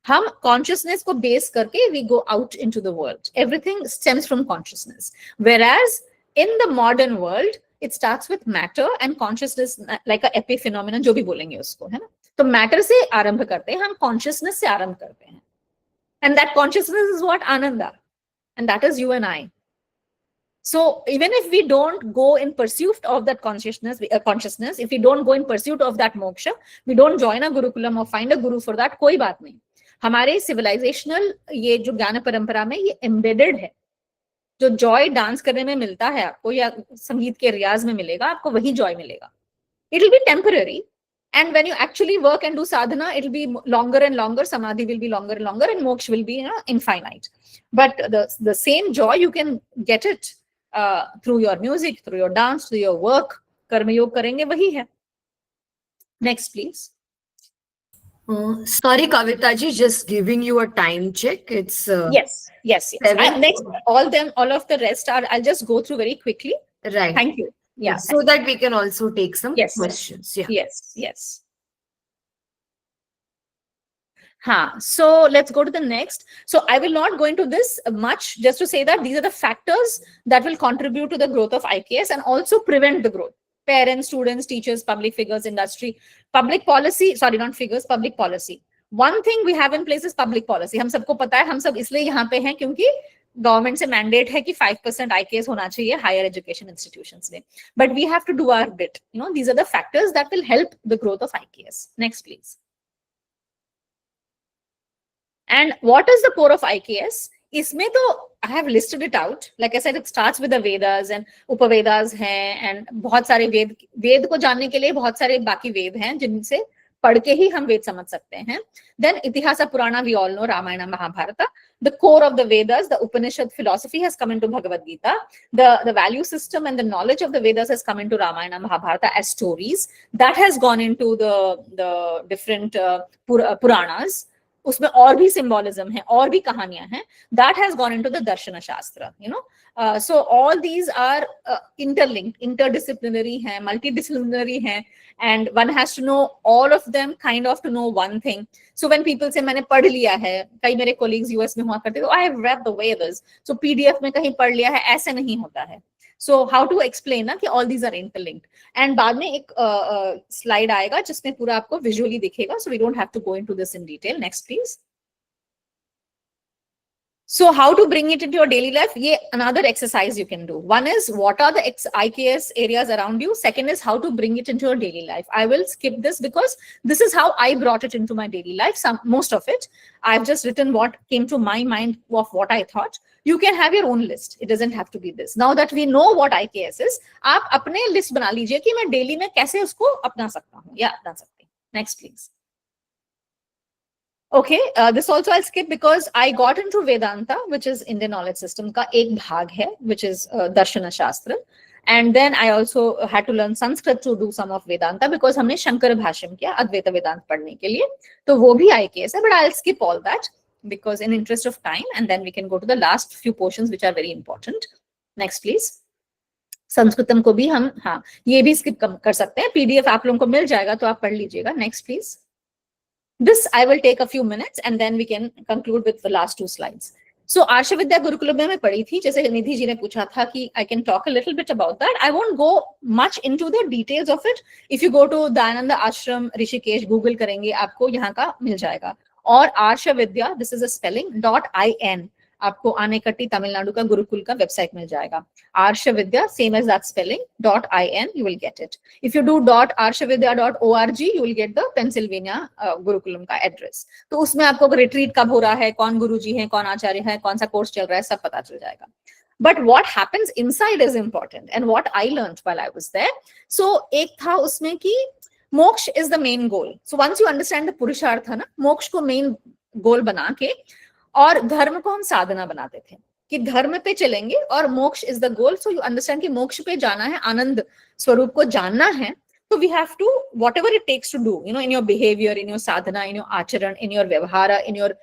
हम consciousness को base करके we go out into the world. Everything stems from consciousness. Whereas in the modern world, it starts with matter and consciousness, like a epiphenomenon, जो भी बोलेंगे उसको, है ना? तो matter से आरंभ करते हैं, हम consciousness से आरंभ करते हैं. And that consciousness is what Ananda. And that is you and I. So even if we don't go in pursuit of that consciousness, if we don't go in pursuit of that moksha, we don't join a gurukulam or find a guru for that, कोई बात नहीं. हमारे civilizational ये जो ज्ञान परंपरा में ये embedded है. जो joy dance करने में मिलता है आपको, या संगीत के रियाज में मिलेगा आपको, वही joy मिलेगा. It will be temporary. And when you actually work and do sadhana, it will be longer and longer. Samadhi will be longer and longer, and moksha will be, you know, infinite. But the same joy you can get it through your music, through your dance, through your work. Karma yoga karenge wahi hai. Next, please. Sorry, Kavita ji, just giving you a time check. It's yes. Next, all of the rest are. I'll just go through very quickly. Right. Thank you. Yeah. So that we can also take some questions. Yeah. Yes. So let's go to the next. So I will not go into this much, just to say that these are the factors that will contribute to the growth of IKS and also prevent the growth. Parents, students, teachers, public figures, industry, public policy, sorry, not figures, public policy. One thing we have in place is public policy. हम सबको पता है, हम सब इसलिए यहाँ पे हैं क्योंकि गवर्नमेंट से मैंडेट है कि 5% IKS होना चाहिए हायर एजुकेशन इंस्टीट्यूशंस में. But we have to do our bit. You know, these are the factors that will help the growth of IKS. Next please. And what is the core of IKS? इसमें तो I have listed it out. Like I said, it starts with the Vedas and Upavedas हैं, and बहुत सारे वेद को जानने के लिए बहुत सारे बाकी वेद हैं जिनसे पढ़ के ही हम वेद समझ सकते हैं. Then Itihasa Purana, we all know, Ramayana, Mahabharata. The core of the Vedas, the Upanishad philosophy has come into Bhagavad Gita. The value system and the knowledge of the Vedas has come into Ramayana, Mahabharata as stories. That has gone into the different Puranas. उसमें और भी symbolism है, और भी कहानियां हैं. That has gone into the Darshana Shastra, you know. So all these are interlinked, interdisciplinary हैं, multidisciplinary हैं, and one has to know all of them, kind of to know one thing. So when people say मैंने पढ़ लिया है, कई मेरे colleagues US में हुआ करते, I have read the Vedas, so PDF में कहीं पढ़ लिया है, ऐसे नहीं होता है. So how to explain ना कि all these are interlinked. And बाद में एक slide आएगा जिसमें पूरा आपको visually दिखेगा. So we don't have to go into this in detail. Next, please. So how to bring it into your daily life? Yeah, another exercise you can do. One is what are the IKS areas around you. Second is how to bring it into your daily life. I will skip this because this is how I brought it into my daily life. Most of it, I've just written what came to my mind of what I thought. You can have your own list. It doesn't have to be this. Now that we know what IKS is, आप अपने list बना लीजिए कि मैं daily में कैसे उसको अपना सकता हूँ या अपना सकती हूँ. Next, please. Okay, this also I'll skip because I got into Vedanta, which is Indian Knowledge System का एक भाग है, which is Darshana Shastra. And then I also had to learn Sanskrit to do some of Vedanta because हमने शंकर भाष्यम किया अद्वैत वेदांत पढ़ने के लिए, तो वो भी IKS है, but I'll skip all that because in interest of time, and then we can go to the last few portions which are very important. Next, please. संस्कृतम को भी हम हाँ ये भी skip कर सकते हैं. PDF आप लोगों को मिल जाएगा तो आप पढ़ लीजिएगा. Next, please. This I will take a few minutes and then we can conclude with the last two slides. So आर्ष विद्या गुरुकुलम में मैं पढ़ी थी, जैसे निधि जी ने पूछा था कि I can talk a little bit about that. I won't go much into the details of it. If you go to Dayanand आश्रम ऋषिकेश गूगल करेंगे आपको यहाँ का मिल जाएगा. और आर्ष विद्या, this is a spelling .in, आपको आनेकट्टी तमिलनाडु का गुरुकुल का वेबसाइट मिल जाएगा. आर्ष विद्या, same as that spelling, .in, you will get it. If you do .arshavidya.org, you will get the Pennsylvania Gurukulam का एड्रेस. तो उसमें आपको रिट्रीट कब हो रहा है, कौन गुरुजी हैं, कौन आचार्य है, कौन सा कोर्स चल रहा है, सब पता चल जाएगा. But what happens inside is important, and what I learned while I was there. So एक था उसमें कि मोक्ष is the main goal. So once you understand the पुरुषार्थ है ना, मोक्ष को main goal बना के और धर्म को हम साधना बनाते थे कि धर्म पे चलेंगे और मोक्ष is the goal. So you understand कि मोक्ष पे जाना है, आनंद स्वरूप को जानना है, तो we have to whatever it takes to do, you know, in your behaviour, in your sadhana, in your acharan, in your व्यवहार, इन योर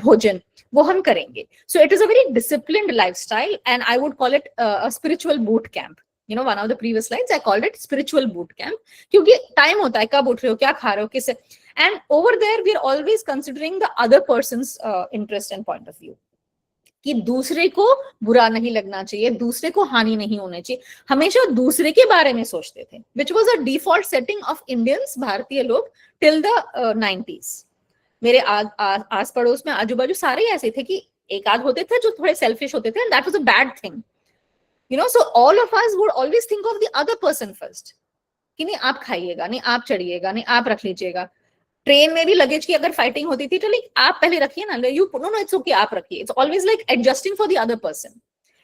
भोजन, वो हम करेंगे. सो it is a very disciplined lifestyle and I would call it a spiritual boot camp. You know, one of the previous slides I called it spiritual boot camp क्योंकि time होता है, कब उठ रहे हो, क्या खा रहे हो, किससे. And over there we are always considering the other person's interest and point of view. कि दूसरे को बुरा नहीं लगना चाहिए, दूसरे को हानि नहीं होनी चाहिए, हमेशा दूसरे के बारे में सोचते थे, which was a default setting of Indians, भारतीय लोग, till the 90s. मेरे आस पड़ोस में आजू बाजू सारे ऐसे थे कि एक आध होते थे जो थोड़े सेल्फिश होते थे, and that was a bad thing. You know, so all of us would always think of the other person first. कि नहीं आप खाइएगा, नहीं आप चढ़िएगा, नहीं आप रख लीजिएगा. ट्रेन में भी लगेज की अगर फाइटिंग होती थी तो लाइक आप पहले रखिए ना, यू नो इट्स ओके आप रखिए. It's always like adjusting for the other person.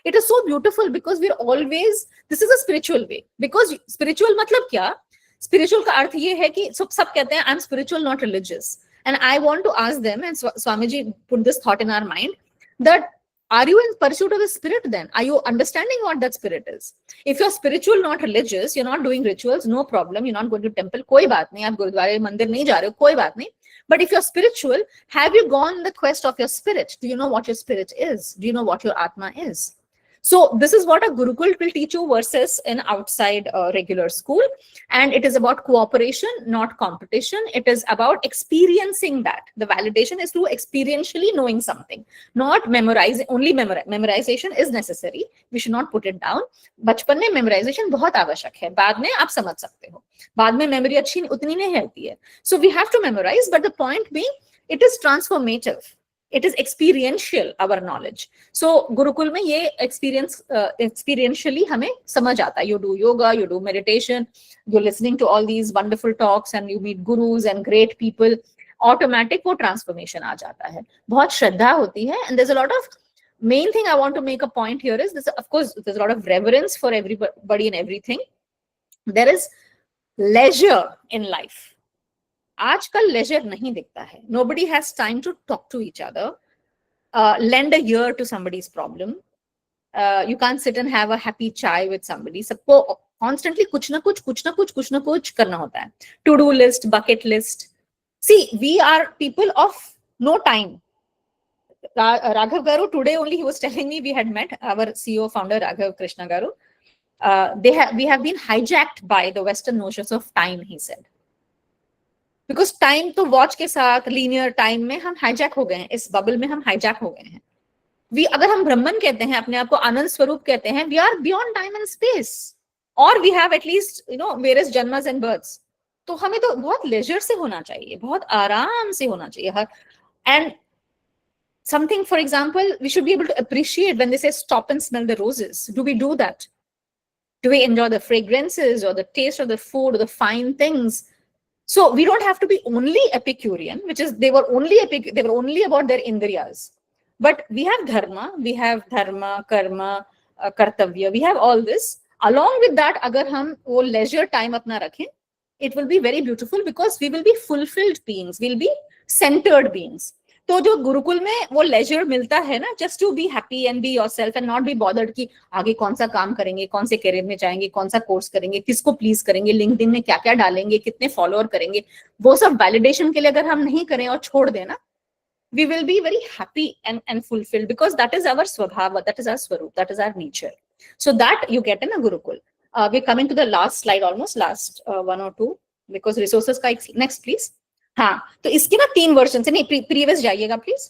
It is so beautiful because we are always, this is a spiritual way. Because spiritual मतलब क्या, स्पिरिचुअल का अर्थ ये है कि सब कहते हैं I am spiritual not religious. And I want to ask them, and Swami ji put this thought in our mind, that are you in pursuit of the spirit then? Are you understanding what that spirit is? If you're spiritual, not religious, you're not doing rituals, no problem. You're not going to temple, koi baat nahi. Aap gurudware mandir nahi ja rahe ho, koi baat nahi. But if you're spiritual, have you gone the quest of your spirit? Do you know what your spirit is? Do you know what your atma is? So this is what a Gurukul will teach you versus an outside regular school. And it is about cooperation, not competition. It is about experiencing that. The validation is through experientially knowing something, not memorizing. Only memorization is necessary. We should not put it down. बचपन में memorization बहुत आवश्यक है. बाद में आप समझ सकते हो. बाद में memory अच्छी उतनी नहीं रहती है. So we have to memorize, but the point being, it is transformative. It is experiential, our knowledge. So Gurukul में ये experientially हमें समझ आता है. You do yoga, you do meditation, you're listening to all these wonderful talks and you meet gurus and great people. Automatic वो transformation आ जाता है. बहुत श्रद्धा होती है. And there's a lot of, main thing I want to make a point here is this, of course there's a lot of reverence for everybody and everything. There is leisure in life. आजकल laser नहीं दिखता है. Nobody has time to talk to each other, lend a ear to somebody's problem. You can't sit and have a happy chai with somebody. सबको constantly कुछ ना कुछ करना होता है. To do list, bucket list. See, we are people of no time. Raghav Garu, today only he was telling me, we had met our CEO founder Raghav Krishna Garu. We have been hijacked by the Western notions of time, he said. Because time तो watch के साथ linear time में हम hijack हो गए हैं, इस bubble में हम हाईजैक हो गए हैं. अगर हम ब्रह्मन कहते हैं, अपने आप को आनंद स्वरूप कहते हैं, we are beyond time and space, और we have at least you know various janmas and births. तो हमें तो बहुत लेजर से होना चाहिए, बहुत आराम से होना चाहिए. And something, for example, we should be able to appreciate when they say stop and smell the roses. Do we do that? Do we enjoy the fragrances or the taste of the food or the fine things? So we don't have to be only Epicurean, which is they were only about their indriyas. But we have dharma, karma, kartavya. We have all this. Along with that, agar hum wo leisure time apna rakhe, it will be very beautiful because we will be fulfilled beings. We'll be centered beings. तो जो गुरुकुल में वो laser मिलता है ना, just to be happy and be yourself and not be bothered कि आगे कौन सा काम करेंगे, कौन से करियर में जाएंगे, कौन सा कोर्स करेंगे, किसको प्लीज करेंगे, लिंक्डइन में क्या क्या डालेंगे, कितने फॉलोअर करेंगे, वो सब वैलिडेशन के लिए अगर हम नहीं करें और छोड़ दें ना, we will be very happy and fulfilled because that is our swabhava, that is our swarup, that is our nature. So that you get in a gurukul. We're coming to the last slide, almost last one or two, because resources का next please. हाँ, तो इसके ना 3 version है, नहीं previous जाइएगा please,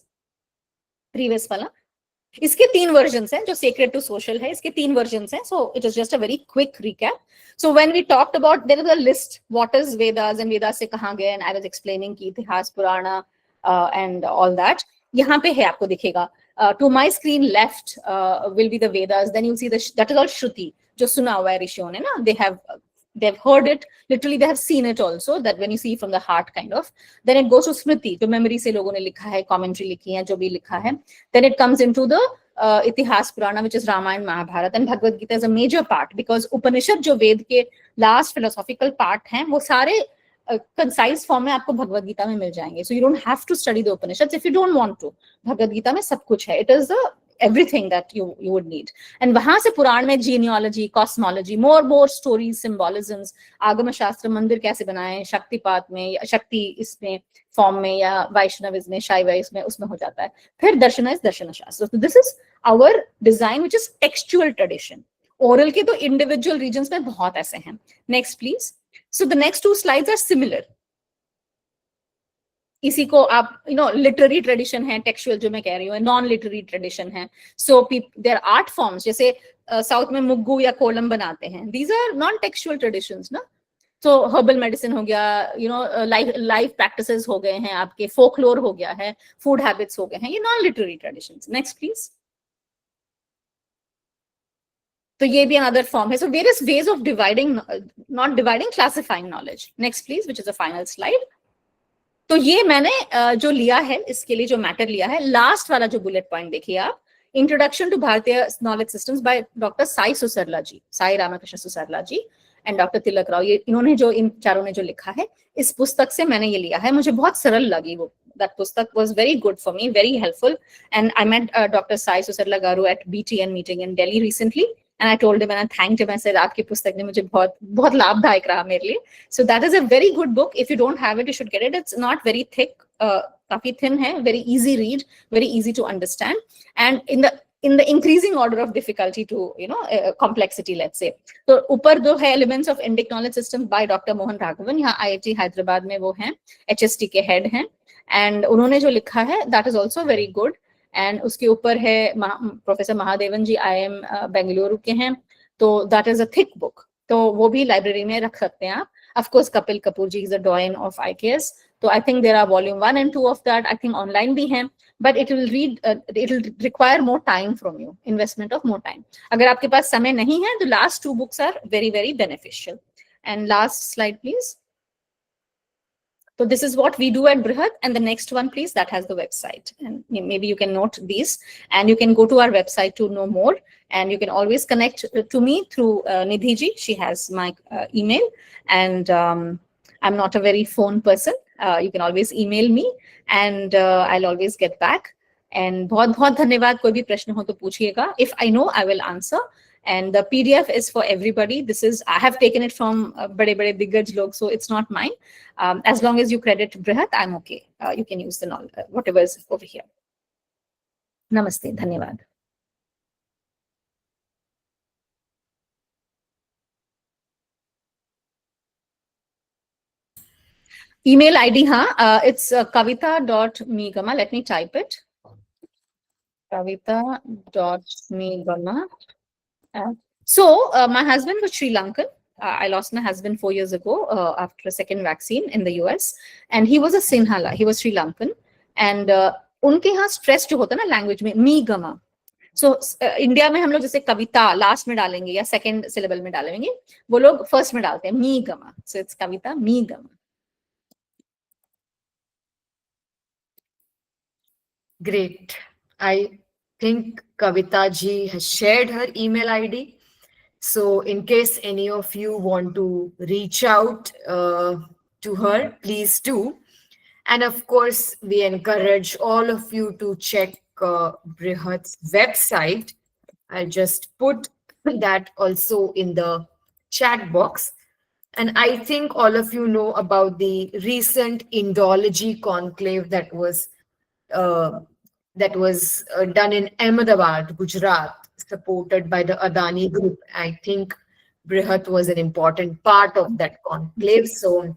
previous वाला, इसके 3 वर्जन्स हैं, जो सेक्रेड टू सोशल है, इसके 3 वर्जन्स हैं. So it is just a very quick recap. So when we talked about, there is a list what is Vedas and Vedas से कहां गए, एंड आई वाज एक्सप्लेनिंग कि इतिहास, पुराण एंड ऑल दैट यहाँ पे है, आपको दिखेगा. To my screen left will be the Vedas, then you see that is all shruti, जो सुना हुआ है ऋषियों ने ना, they've heard it, literally they have seen it also, that when you see from the heart kind of. Then it goes to smriti, जो memory से लोगों ने लिखा है, commentary लिखी है, जो भी लिखा है. Then it comes into the itihas purana, which is Ramayana, Mahabharata, and Bhagavad Gita is a major part, because Upanishad जो वेद के last philosophical part हैं, वो सारे concise form में आपको भगवद गीता में मिल जाएंगे. So you don't have to study the Upanishads if you don't want to. Bhagavad Gita में सब कुछ है. It is the everything that you would need. And वहां से पुराण में genealogy, cosmology, more stories, symbolisms, आगम शास्त्र, मंदिर कैसे बनाए, शक्तिपात में या शक्ति इसमें फॉर्म में, या वैष्णविज्म में, शैविज्म में, उसमें हो जाता है. फिर दर्शन शास्त्र. So this is our design, which is textual tradition. Oral के तो individual regions में बहुत ऐसे हैं. Next please. So the next 2 slides are similar. इसी को आप लिटरेरी ट्रेडिशन है, टेक्सचुअल जो मैं कह रही हूँ, नॉन लिटरेरी ट्रेडिशन है. सो देयर आर्ट फॉर्म्स, जैसे साउथ में मुग्गू या कोलम बनाते हैं, these are non textual traditions ना. सो हर्बल मेडिसिन हो गया, लाइफ प्रैक्टिसेस हो गए हैं आपके, फोकलोर हो गया है, फूड हैबिट्स हो गए हैं, ये non literary traditions. Next please. तो ये भी अनदर फॉर्म है. So various ways of dividing, not dividing, classifying knowledge. Next please, which is a final slide. तो ये मैंने जो लिया है, इसके लिए जो मैटर लिया है, लास्ट वाला जो बुलेट पॉइंट देखिए आप, introduction to Bharatiya knowledge systems by doctor Sai Susarla ji, Sai Ramakrishna Susarla ji and doctor Tilak Rao. ये इन्होंने जो, इन चारों ने जो लिखा है, इस पुस्तक से मैंने ये लिया है. मुझे बहुत सरल लगी वो. That pustak was very good for me, very helpful. And I met doctor Sai Susarla garu at BTN meeting in Delhi recently, and I told him and I thanked him. I said, आपकी पुस्तक ने मुझे बहुत लाभदायक रहा मेरे लिए. So that is a very good book. If you don't have it, you should get it. It's not very thick, काफी thin है, very easy read, very easy to understand, and in the increasing order of difficulty to complexity, let's say. तो ऊपर दो है Elements of Indic Knowledge Systems by Dr. Mohan Raghavan. यहाँ IIT Hyderabad में वो हैं, HST के हेड हैं, and उन्होंने जो लिखा है, that is also very good. And उसके ऊपर है प्रोफेसर महादेवन जी, IIM बेंगलुरु के हैं. तो that is a thick book, तो वो भी लाइब्रेरी में रख सकते हैं आप. Of course Kapil Kapoor ji is a doyen of IKS. तो I think there are volume 1 and 2 of that. I think online भी हैं, but it will require more time from you, investment of more time. अगर आपके पास समय नहीं है, तो last 2 books are very very beneficial. And last slide please. So this is what we do at Brhat, and the next one, please, that has the website, and maybe you can note these, and you can go to our website to know more, and you can always connect to me through Nidhi ji. She has my email, and I'm not a very phone person. You can always email me, and I'll always get back. And बहुत धन्यवाद. कोई भी प्रश्न हो तो पूछिएगा. If I know, I will answer. And the PDF is for everybody. This is, I have taken it from bade diggaj log, so it's not mine. As long as you credit Brhat, I'm okay. You can use the knowledge, whatever is over here. Namaste, dhanyavad. Email ID, it's kavita.meegama. Let me type it. Kavita.meegama. So my husband was Sri Lankan. I lost my husband 4 years ago after a second vaccine in the US, and he was a Sinhala. He was Sri Lankan, and उनके यहाँ stress जो होता है ना language में, मीगमा. So India में हम लोग जैसे कविता लास्ट में डालेंगे या सेकंड सिलेबल में डालेंगे, वो लोग फर्स्ट में डालते हैं मीगमा. सो इट्स कविता मीगमा. Great. I think Kavita ji has shared her email ID. So in case any of you want to reach out to her, please do. And of course, we encourage all of you to check Brhat's website. I'll just put that also in the chat box. And I think all of you know about the recent Indology conclave that was done in Ahmedabad, Gujarat, supported by the Adani Group. I think Brhat was an important part of that conclave. So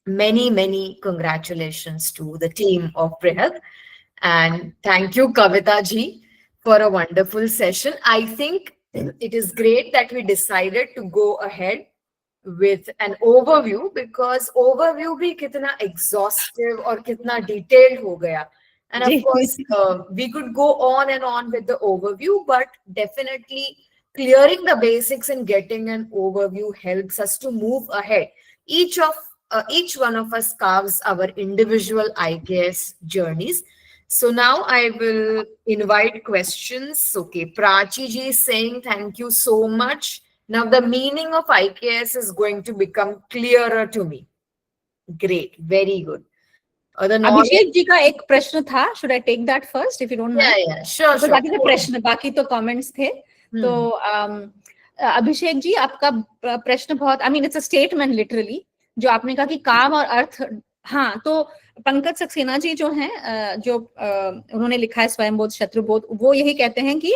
many congratulations to the team of Brhat. And thank you, Kavita ji, for a wonderful session. I think it is great that we decided to go ahead with an overview, because overview bhi kitna exhaustive or kitna detailed ho gaya. And of course, we could go on and on with the overview, but definitely clearing the basics and getting an overview helps us to move ahead. Each one of us carves our individual IKS journeys. So now I will invite questions. Okay, Prachi ji is saying thank you so much. Now the meaning of IKS is going to become clearer to me. Great, very good. Abhishek ji का एक प्रश्न था, should I take that first if you don't mind? Yeah, sure. बाकी तो प्रश्न, बाकी तो comments थे. तो अभिषेक जी, आपका प्रश्न बहुत, I mean it's a statement literally, जो आपने कहा कि काम और अर्थ. हाँ, तो पंकज सक्सेना जी जो हैं, जो उन्होंने लिखा है स्वयंबोध शत्रुबोध, वो यही कहते हैं कि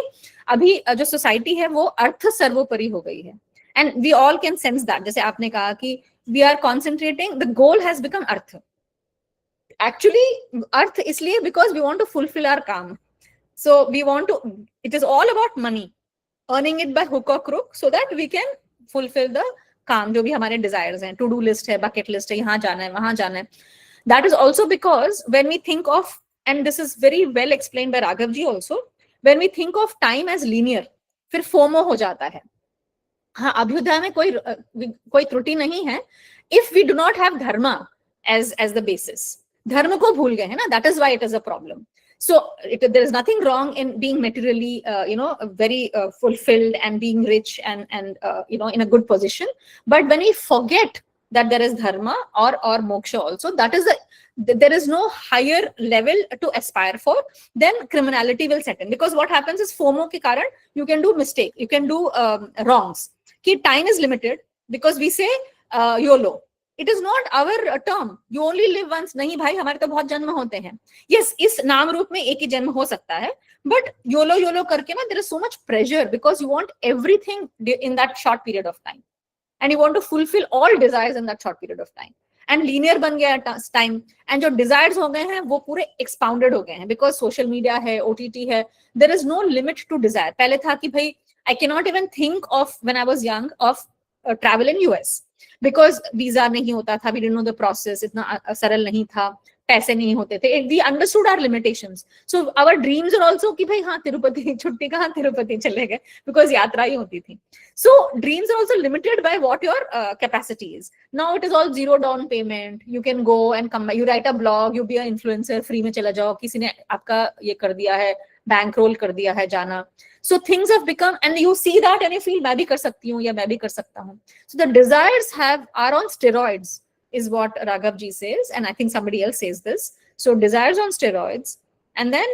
अभी जो सोसाइटी है वो अर्थ सर्वोपरि हो गई है. And we all can sense that. जैसे आपने कहा कि we are concentrating, the goal has become artha. Actually, अर्थ इसलिए because we want to fulfill our काम. So we want to, it is all about money, earning it by hook or crook, so that we can fulfill the काम जो भी हमारे desires हैं. To do list है, bucket list है, यहाँ जाना है, वहाँ जाना है. That is also because when we think of, and this is very well explained by Raghav ji also, when we think of time as linear, फिर FOMO हो जाता है. हाँ, अभ्युदय में कोई त्रुटि नहीं है. If we do not have dharma as the basis, धर्म को भूल गए हैं ना, that is why it is a problem. So there is nothing wrong in being materially very fulfilled and being rich and in a good position, but when we forget that there is dharma or moksha also, that is there is no higher level to aspire for, then criminality will set in. Because what happens is FOMO ke karan you can do mistake, you can do wrongs. Ki time is limited, because we say YOLO. It is not our term. You only live once. नहीं भाई, हमारे तो बहुत जन्म होते हैं. Yes, इस नाम रूप में एक ही जन्म हो सकता है, but YOLO करके ना, there is so much pressure because you want everything in that short period of time, and you want to fulfill all desires in that short period of time. And linear बन गया time, and जो desires हो गए हैं वो पूरे expounded हो गए हैं, because social media है, OTT है. There is no limit to desire. पहले था कि भाई, I cannot even think of, when I was young, of travel in US. Because visa नहीं होता था, we didn't know the process, इतना सरल नहीं था, पैसे नहीं होते थे. We understood our limitations. So our dreams are also कि भाई हाँ तिरुपति, छुट्टी कहाँ तिरुपति चले गए, because यात्रा ही होती थी. So dreams are also limited by what your capacity is. Now it is all zero down payment. You can go and come back. You write a blog, you be an influencer, free में चला जाओ, किसी ने आपका ये कर दिया है, bankroll कर दिया है जाना. So things have become, and you see that and you feel मैं भी कर सकती हूँ या मैं भी कर सकता हूँ. So the desires are on steroids, is what Raghav ji says, and I think somebody else says this. So desires on steroids, and then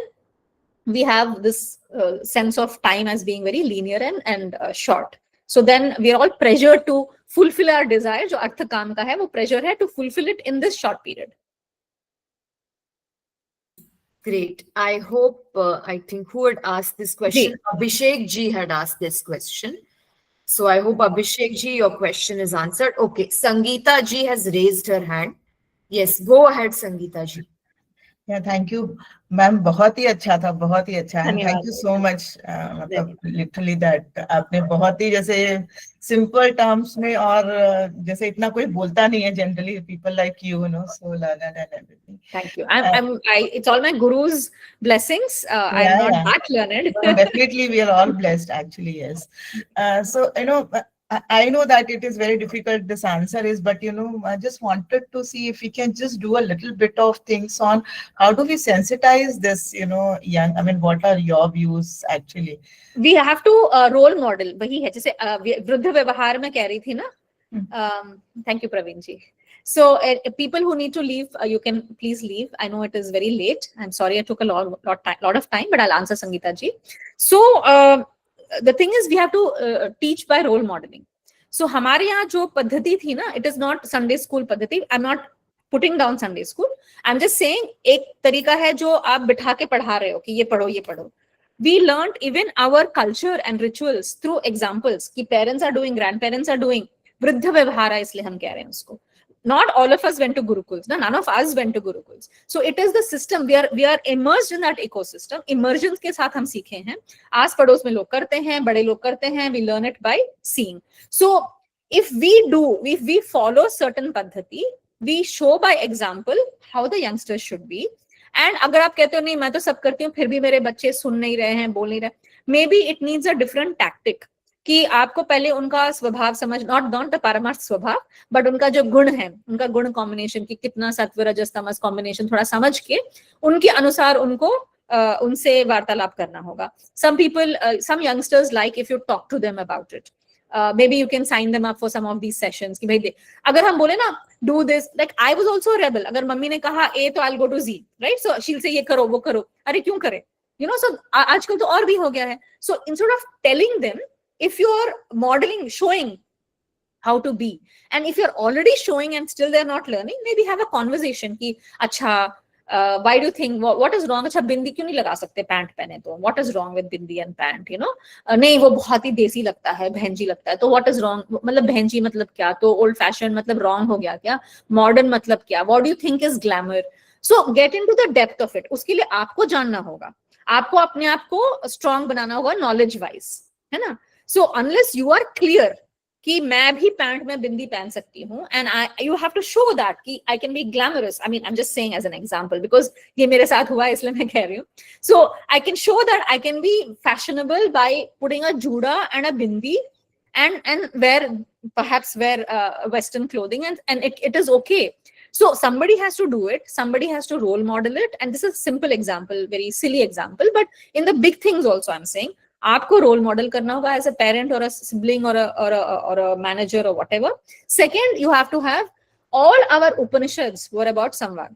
we have this sense of time as being very linear and short. So then we are all pressured to fulfill our desires. जो अर्थ काम का है वो pressure है to fulfill it in this short period. Great. I hope, I think who had asked this question? Abhishek ji had asked this question. So I hope Abhishek ji, your question is answered. Okay, Sangeeta ji has raised her hand. Yes, go ahead, Sangeeta ji. Yeah, thank you, ma'am. बहुत ही अच्छा था, बहुत ही अच्छा. And धन्यवाद. thank you so much. मतलब literally that आपने बहुत ही जैसे simple terms में और जैसे इतना कोई बोलता नहीं है generally people like you know, so learned and everything. Thank you. It's all my guru's blessings. I'm not that learned. No, definitely, we are all blessed, actually, yes. So, you know, I know that it is very difficult, this answer is, but, you know, I just wanted to see if we can just do a little bit of things on how do we sensitize this, you know, young, I mean, what are your views, actually? We have to role model. वही है जैसे वृद्ध व्यवहार में कह रही थी ना. Thank you, Praveen ji. So people who need to leave, you can please leave. I know it is very late. I'm sorry I took a lot of time, but I'll answer Sangeeta ji. So the thing is, we have to teach by role modeling. So हमारे यहाँ जो पद्धति थी ना, it is not Sunday school पद्धति. I'm not putting down Sunday school. I'm just saying एक तरीका है जो आप बिठा के पढ़ा रहे हो कि ये पढ़ो ये पढ़ो. We learned even our culture and rituals through examples कि parents are doing, grandparents are doing. वृद्ध व्यवहार है इसलिए हम कह रहे हैं उसको. Not all of us went to gurukuls. No, none of us went to gurukuls. So it is the system. We are immersed in that ecosystem. Immersion के साथ हम सीखे हैं. आस पड़ोस में लोग करते हैं, बड़े लोग करते हैं. We learn it by seeing. So if we follow certain पद्धति, we show by example how the youngsters should be. And अगर आप कहते हो नहीं मैं तो सब करती हूँ फिर भी मेरे बच्चे सुन नहीं रहे हैं, बोल नहीं रहे, maybe it needs a different tactic. कि आपको पहले उनका स्वभाव समझ, नॉट द पारमार्थ स्वभाव, बट उनका जो गुण है, उनका गुण कॉम्बिनेशन की कितना सत्व रजस तमस कॉम्बिनेशन थोड़ा समझ के उनके अनुसार उनको उनसे वार्तालाप करना होगा. Some people, some youngsters like if you talk to them about it. Maybe you can sign them up for some of these sessions कि भाई अगर हम बोले ना do this, like I was also a rebel. अगर mummy ने कहा A तो I'll go to Z, right? So she'll say ये करो वो करो. अरे क्यों करे? You know, so आजकल तो और भी हो गया है. So instead of telling them, if you're modeling, showing how to be, and if you're already showing and still they're not learning, maybe have a conversation कि अच्छा why do you think what is wrong? अच्छा बिंदी क्यों नहीं लगा सकते pant पहने तो? What is wrong with bindi and pant? You know, नहीं वो बहुत ही देसी लगता है, बहनजी लगता है तो what is wrong? मतलब बहनजी मतलब क्या? तो old fashioned मतलब wrong हो गया क्या? Modern मतलब क्या? What do you think is glamour? So get into the depth of it. उसके लिए आपको जानना होगा, आपको अपने आप को strong बनाना होगा knowledge wise, है ना? So unless you are clear कि मैं भी पैंट में बिंदी पहन सकती हूँ, and you have to show that कि I can be glamorous. I mean, I'm just saying as an example because ये मेरे साथ हुआ है इसलिए मैं कह रही हूँ. So I can show that I can be fashionable by putting a juda and a bindi and perhaps wear Western clothing and it is okay. So somebody has to do it, somebody has to role model it, and this is a simple example, very silly example, but in the big things also I'm saying आपको role model करना होगा as a parent or a sibling or a manager or whatever. Second, you have to have all our Upanishads were about samvad.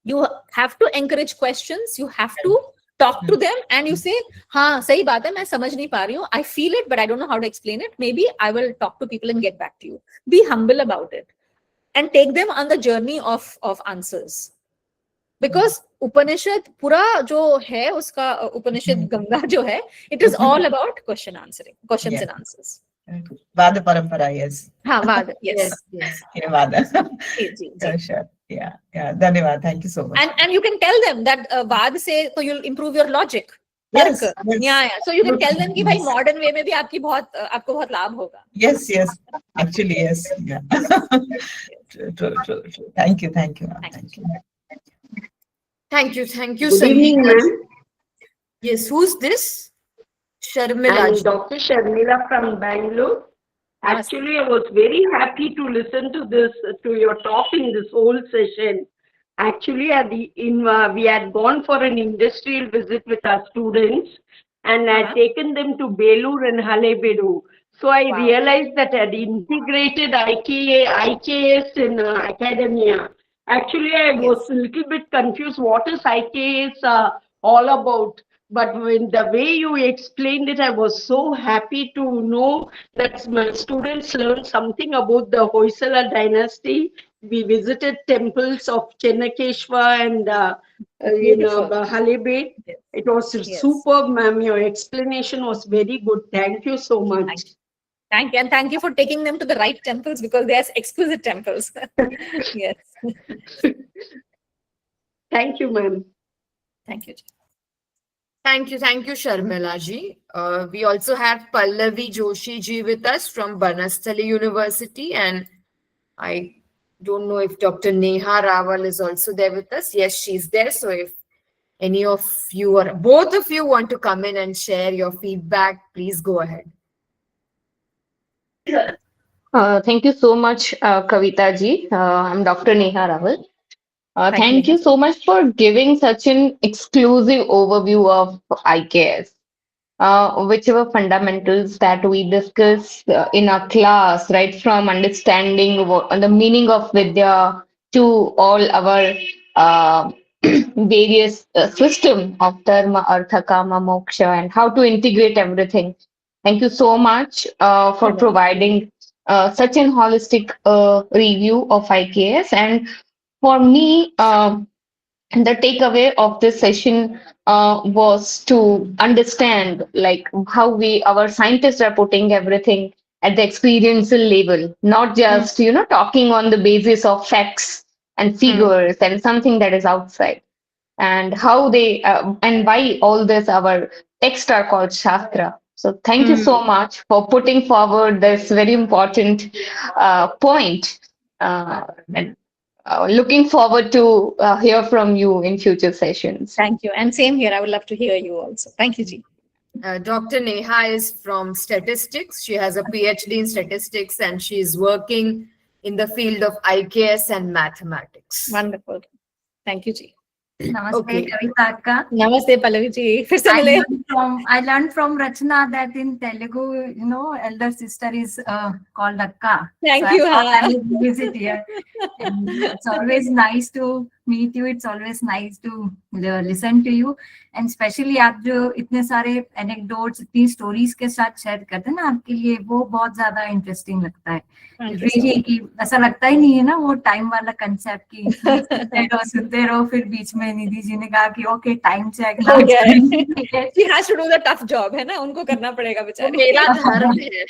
You have to encourage questions, you have to talk to them and you say हाँ सही बात है मैं समझ नहीं पा रही हूँ, I feel it but I don't know how to explain it, maybe I will talk to people and get back to you. Be humble about it and take them on the journey of answers. Because Upanishad पूरा जो है उसका Upanishad Ganga जो है, it is all about questions and answers. वाद परंपरा, yes. हाँ वाद, yes. ये वाद. Sure. Yeah. धन्यवाद. Thank you so much. And you can tell them that वाद से तो you'll improve your logic. Yes. Yeah. So you can tell them कि भाई modern way में भी आपको बहुत लाभ होगा. Yes. Actually, yes. Yeah. True. Thank you. Thank you, Good evening, ma'am. Yes, who's this? Sharmila. I'm Dr. Sharmila from Bangalore. Actually, I was very happy to listen to your talk in this whole session. Actually, we had gone for an industrial visit with our students and I had taken them to Belur and Halebedu. So I realized that I had integrated IKS in academia. Actually, I was a little bit confused. What is IKS all about? But when the way you explained it, I was so happy to know that my students learned something about the Hoysala dynasty. We visited temples of Chennakeshwar and Halebed. It was superb, ma'am. Your explanation was very good. Thank you so much. Thank you, and thank you for taking them to the right temples because they are exquisite temples. Yes. Thank you, ma'am. Thank you. Thank you, Sharmila ji. We also have Pallavi Joshi ji with us from Banastali University, and I don't know if Dr. Neha Rawal is also there with us. Yes, she's there. So if any of you or both of you want to come in and share your feedback, please go ahead. Thank you so much, Kavita ji. I'm Dr. Neha Rawal. Thank you Neha. so much for giving such an exclusive overview of IKS. Whichever fundamentals that we discuss in our class, right from understanding the meaning of Vidyā to all our uh, various system of dharma, artha, kama, moksha, and how to integrate everything. Thank you so much for providing such an holistic review of IKS. And for me, the takeaway of this session was to understand like how our scientists are putting everything at the experiential level, not just talking on the basis of facts and figures and something that is outside, and how they and why all this our texts are called shastra. So thank you so much for putting forward this very important point. And looking forward to hear from you in future sessions. Thank you. And same here. I would love to hear you also. Thank you, Ji. Dr. Neha is from statistics. She has a PhD in statistics and she is working in the field of IKS and mathematics. Wonderful. Thank you, Ji. Namaste, Okay. Kavita Akka. Namaste, Pallavi Ji. फिर से मिले. I learned from Rachna that in Telugu, elder sister is called Akka. Thank So you. I thought I हाँ. would visit here. And it's always nice to meet you. It's always nice to listen to you. And especially आप जो इतने सारे anecdotes, इतनी stories के साथ share करते हैं ना आपके लिए, वो बहुत ज़्यादा interesting लगता है. Really कि ऐसा लगता ही नहीं है ना वो time वाला concept की सुनते रहो फिर बीच में निधि जी ने कहा कि okay time से अगला She has to do the tough job है ना, उनको करना पड़ेगा बेचारी. मेरा धर्म है.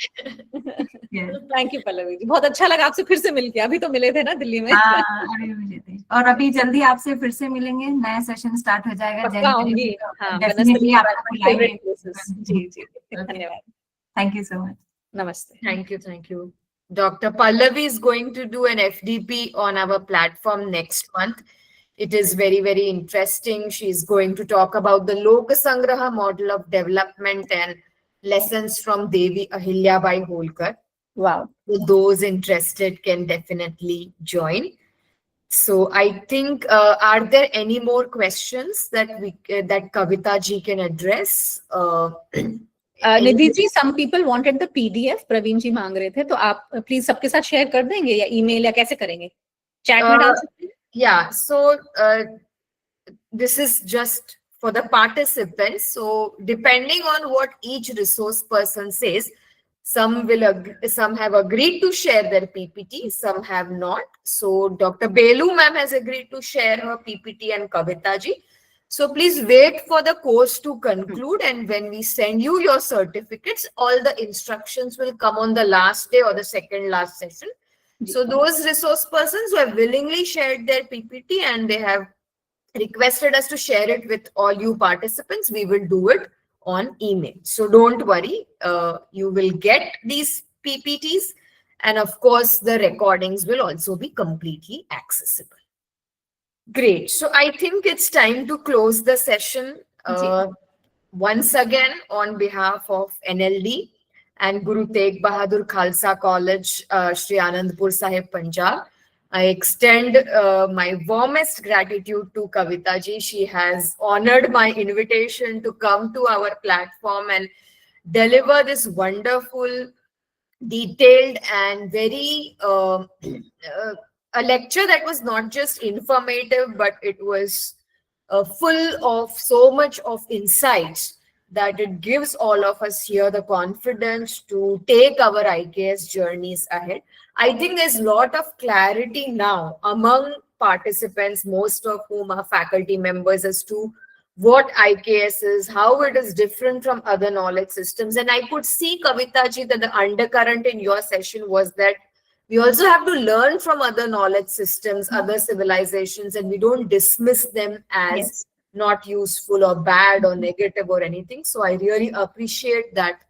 Thank you, Pallavi जी. बहुत अच्छा लगा आपसे फिर से मिलके. अभी तो मिले थे ना दिल्ली में. अभी मिले थे और अभी जल्दी आपसे फिर से मिलेंगे. नया सेशन स्टार्ट हो जाएगा जनवरी में. डेफिनेटली आपको बुलाएंगे. जी जी. धन्यवाद. Thank you so much. Namaste. Thank you. Dr. Pallavi is going to do an FDP on our platform next month. It is very, very interesting. She's going to talk about the Lokasangraha model of development and lessons from Devi Ahilyabai Holkar. Wow. So those interested can definitely join. So I think, are there any more questions that that Kavita ji can address? Nidhi ji, some people wanted the PDF. Praveen ji मांग रहे थे, तो आप please सबके साथ share कर देंगे या ईमेल या कैसे करेंगे? चैट में डाल सकते हैं? Yeah, so this is just for the participants. So depending on what each resource person says, some have agreed to share their PPT, some have not. So Dr. Belu ma'am has agreed to share her PPT and Kavita ji. So please wait for the course to conclude, and when we send you your certificates, all the instructions will come on the last day or the second last session. So those resource persons who have willingly shared their PPT and they have requested us to share it with all you participants, we will do it on email. So don't worry, you will get these PPTs, and of course the recordings will also be completely accessible. Great. So I think it's time to close the session. Once again, on behalf of NLD and Guru Tegh Bahadur Khalsa College, Shri Anandpur Sahib, Punjab, I extend my warmest gratitude to Kavita ji. She has honored my invitation to come to our platform and deliver this wonderful, detailed and very a lecture that was not just informative, but it was full of so much of insights that it gives all of us here the confidence to take our IKS journeys ahead. I think there's a lot of clarity now among participants, most of whom are faculty members, as to what IKS is, how it is different from other knowledge systems. And I could see, Kavita ji, that the undercurrent in your session was that we also have to learn from other knowledge systems, other civilizations, and we don't dismiss them as Yes. not useful or bad or negative or anything. So I really appreciate that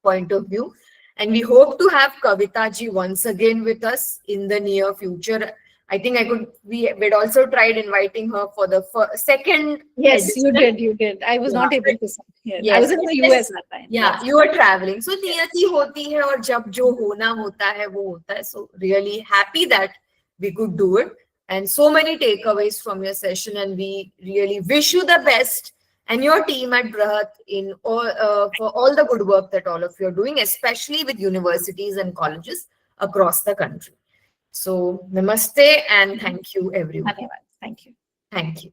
point of view. And we hope to have Kavita ji once again with us in the near future. I think we'd also tried inviting her for the second Yes, edition. you did. I was not Yeah. able to. Yes. I Yes. was in the US that time. Yeah, Yes. you were traveling. So niyati hoti hai aur jab jo hona hota hai wo hota hai. So really happy that we could do it. And so many takeaways from your session, and we really wish you the best and your team at Brhat in all, for all the good work that all of you are doing, especially with universities and colleges across the country. So namaste and thank you everyone. Dhanyavad. Thank you. Thank you.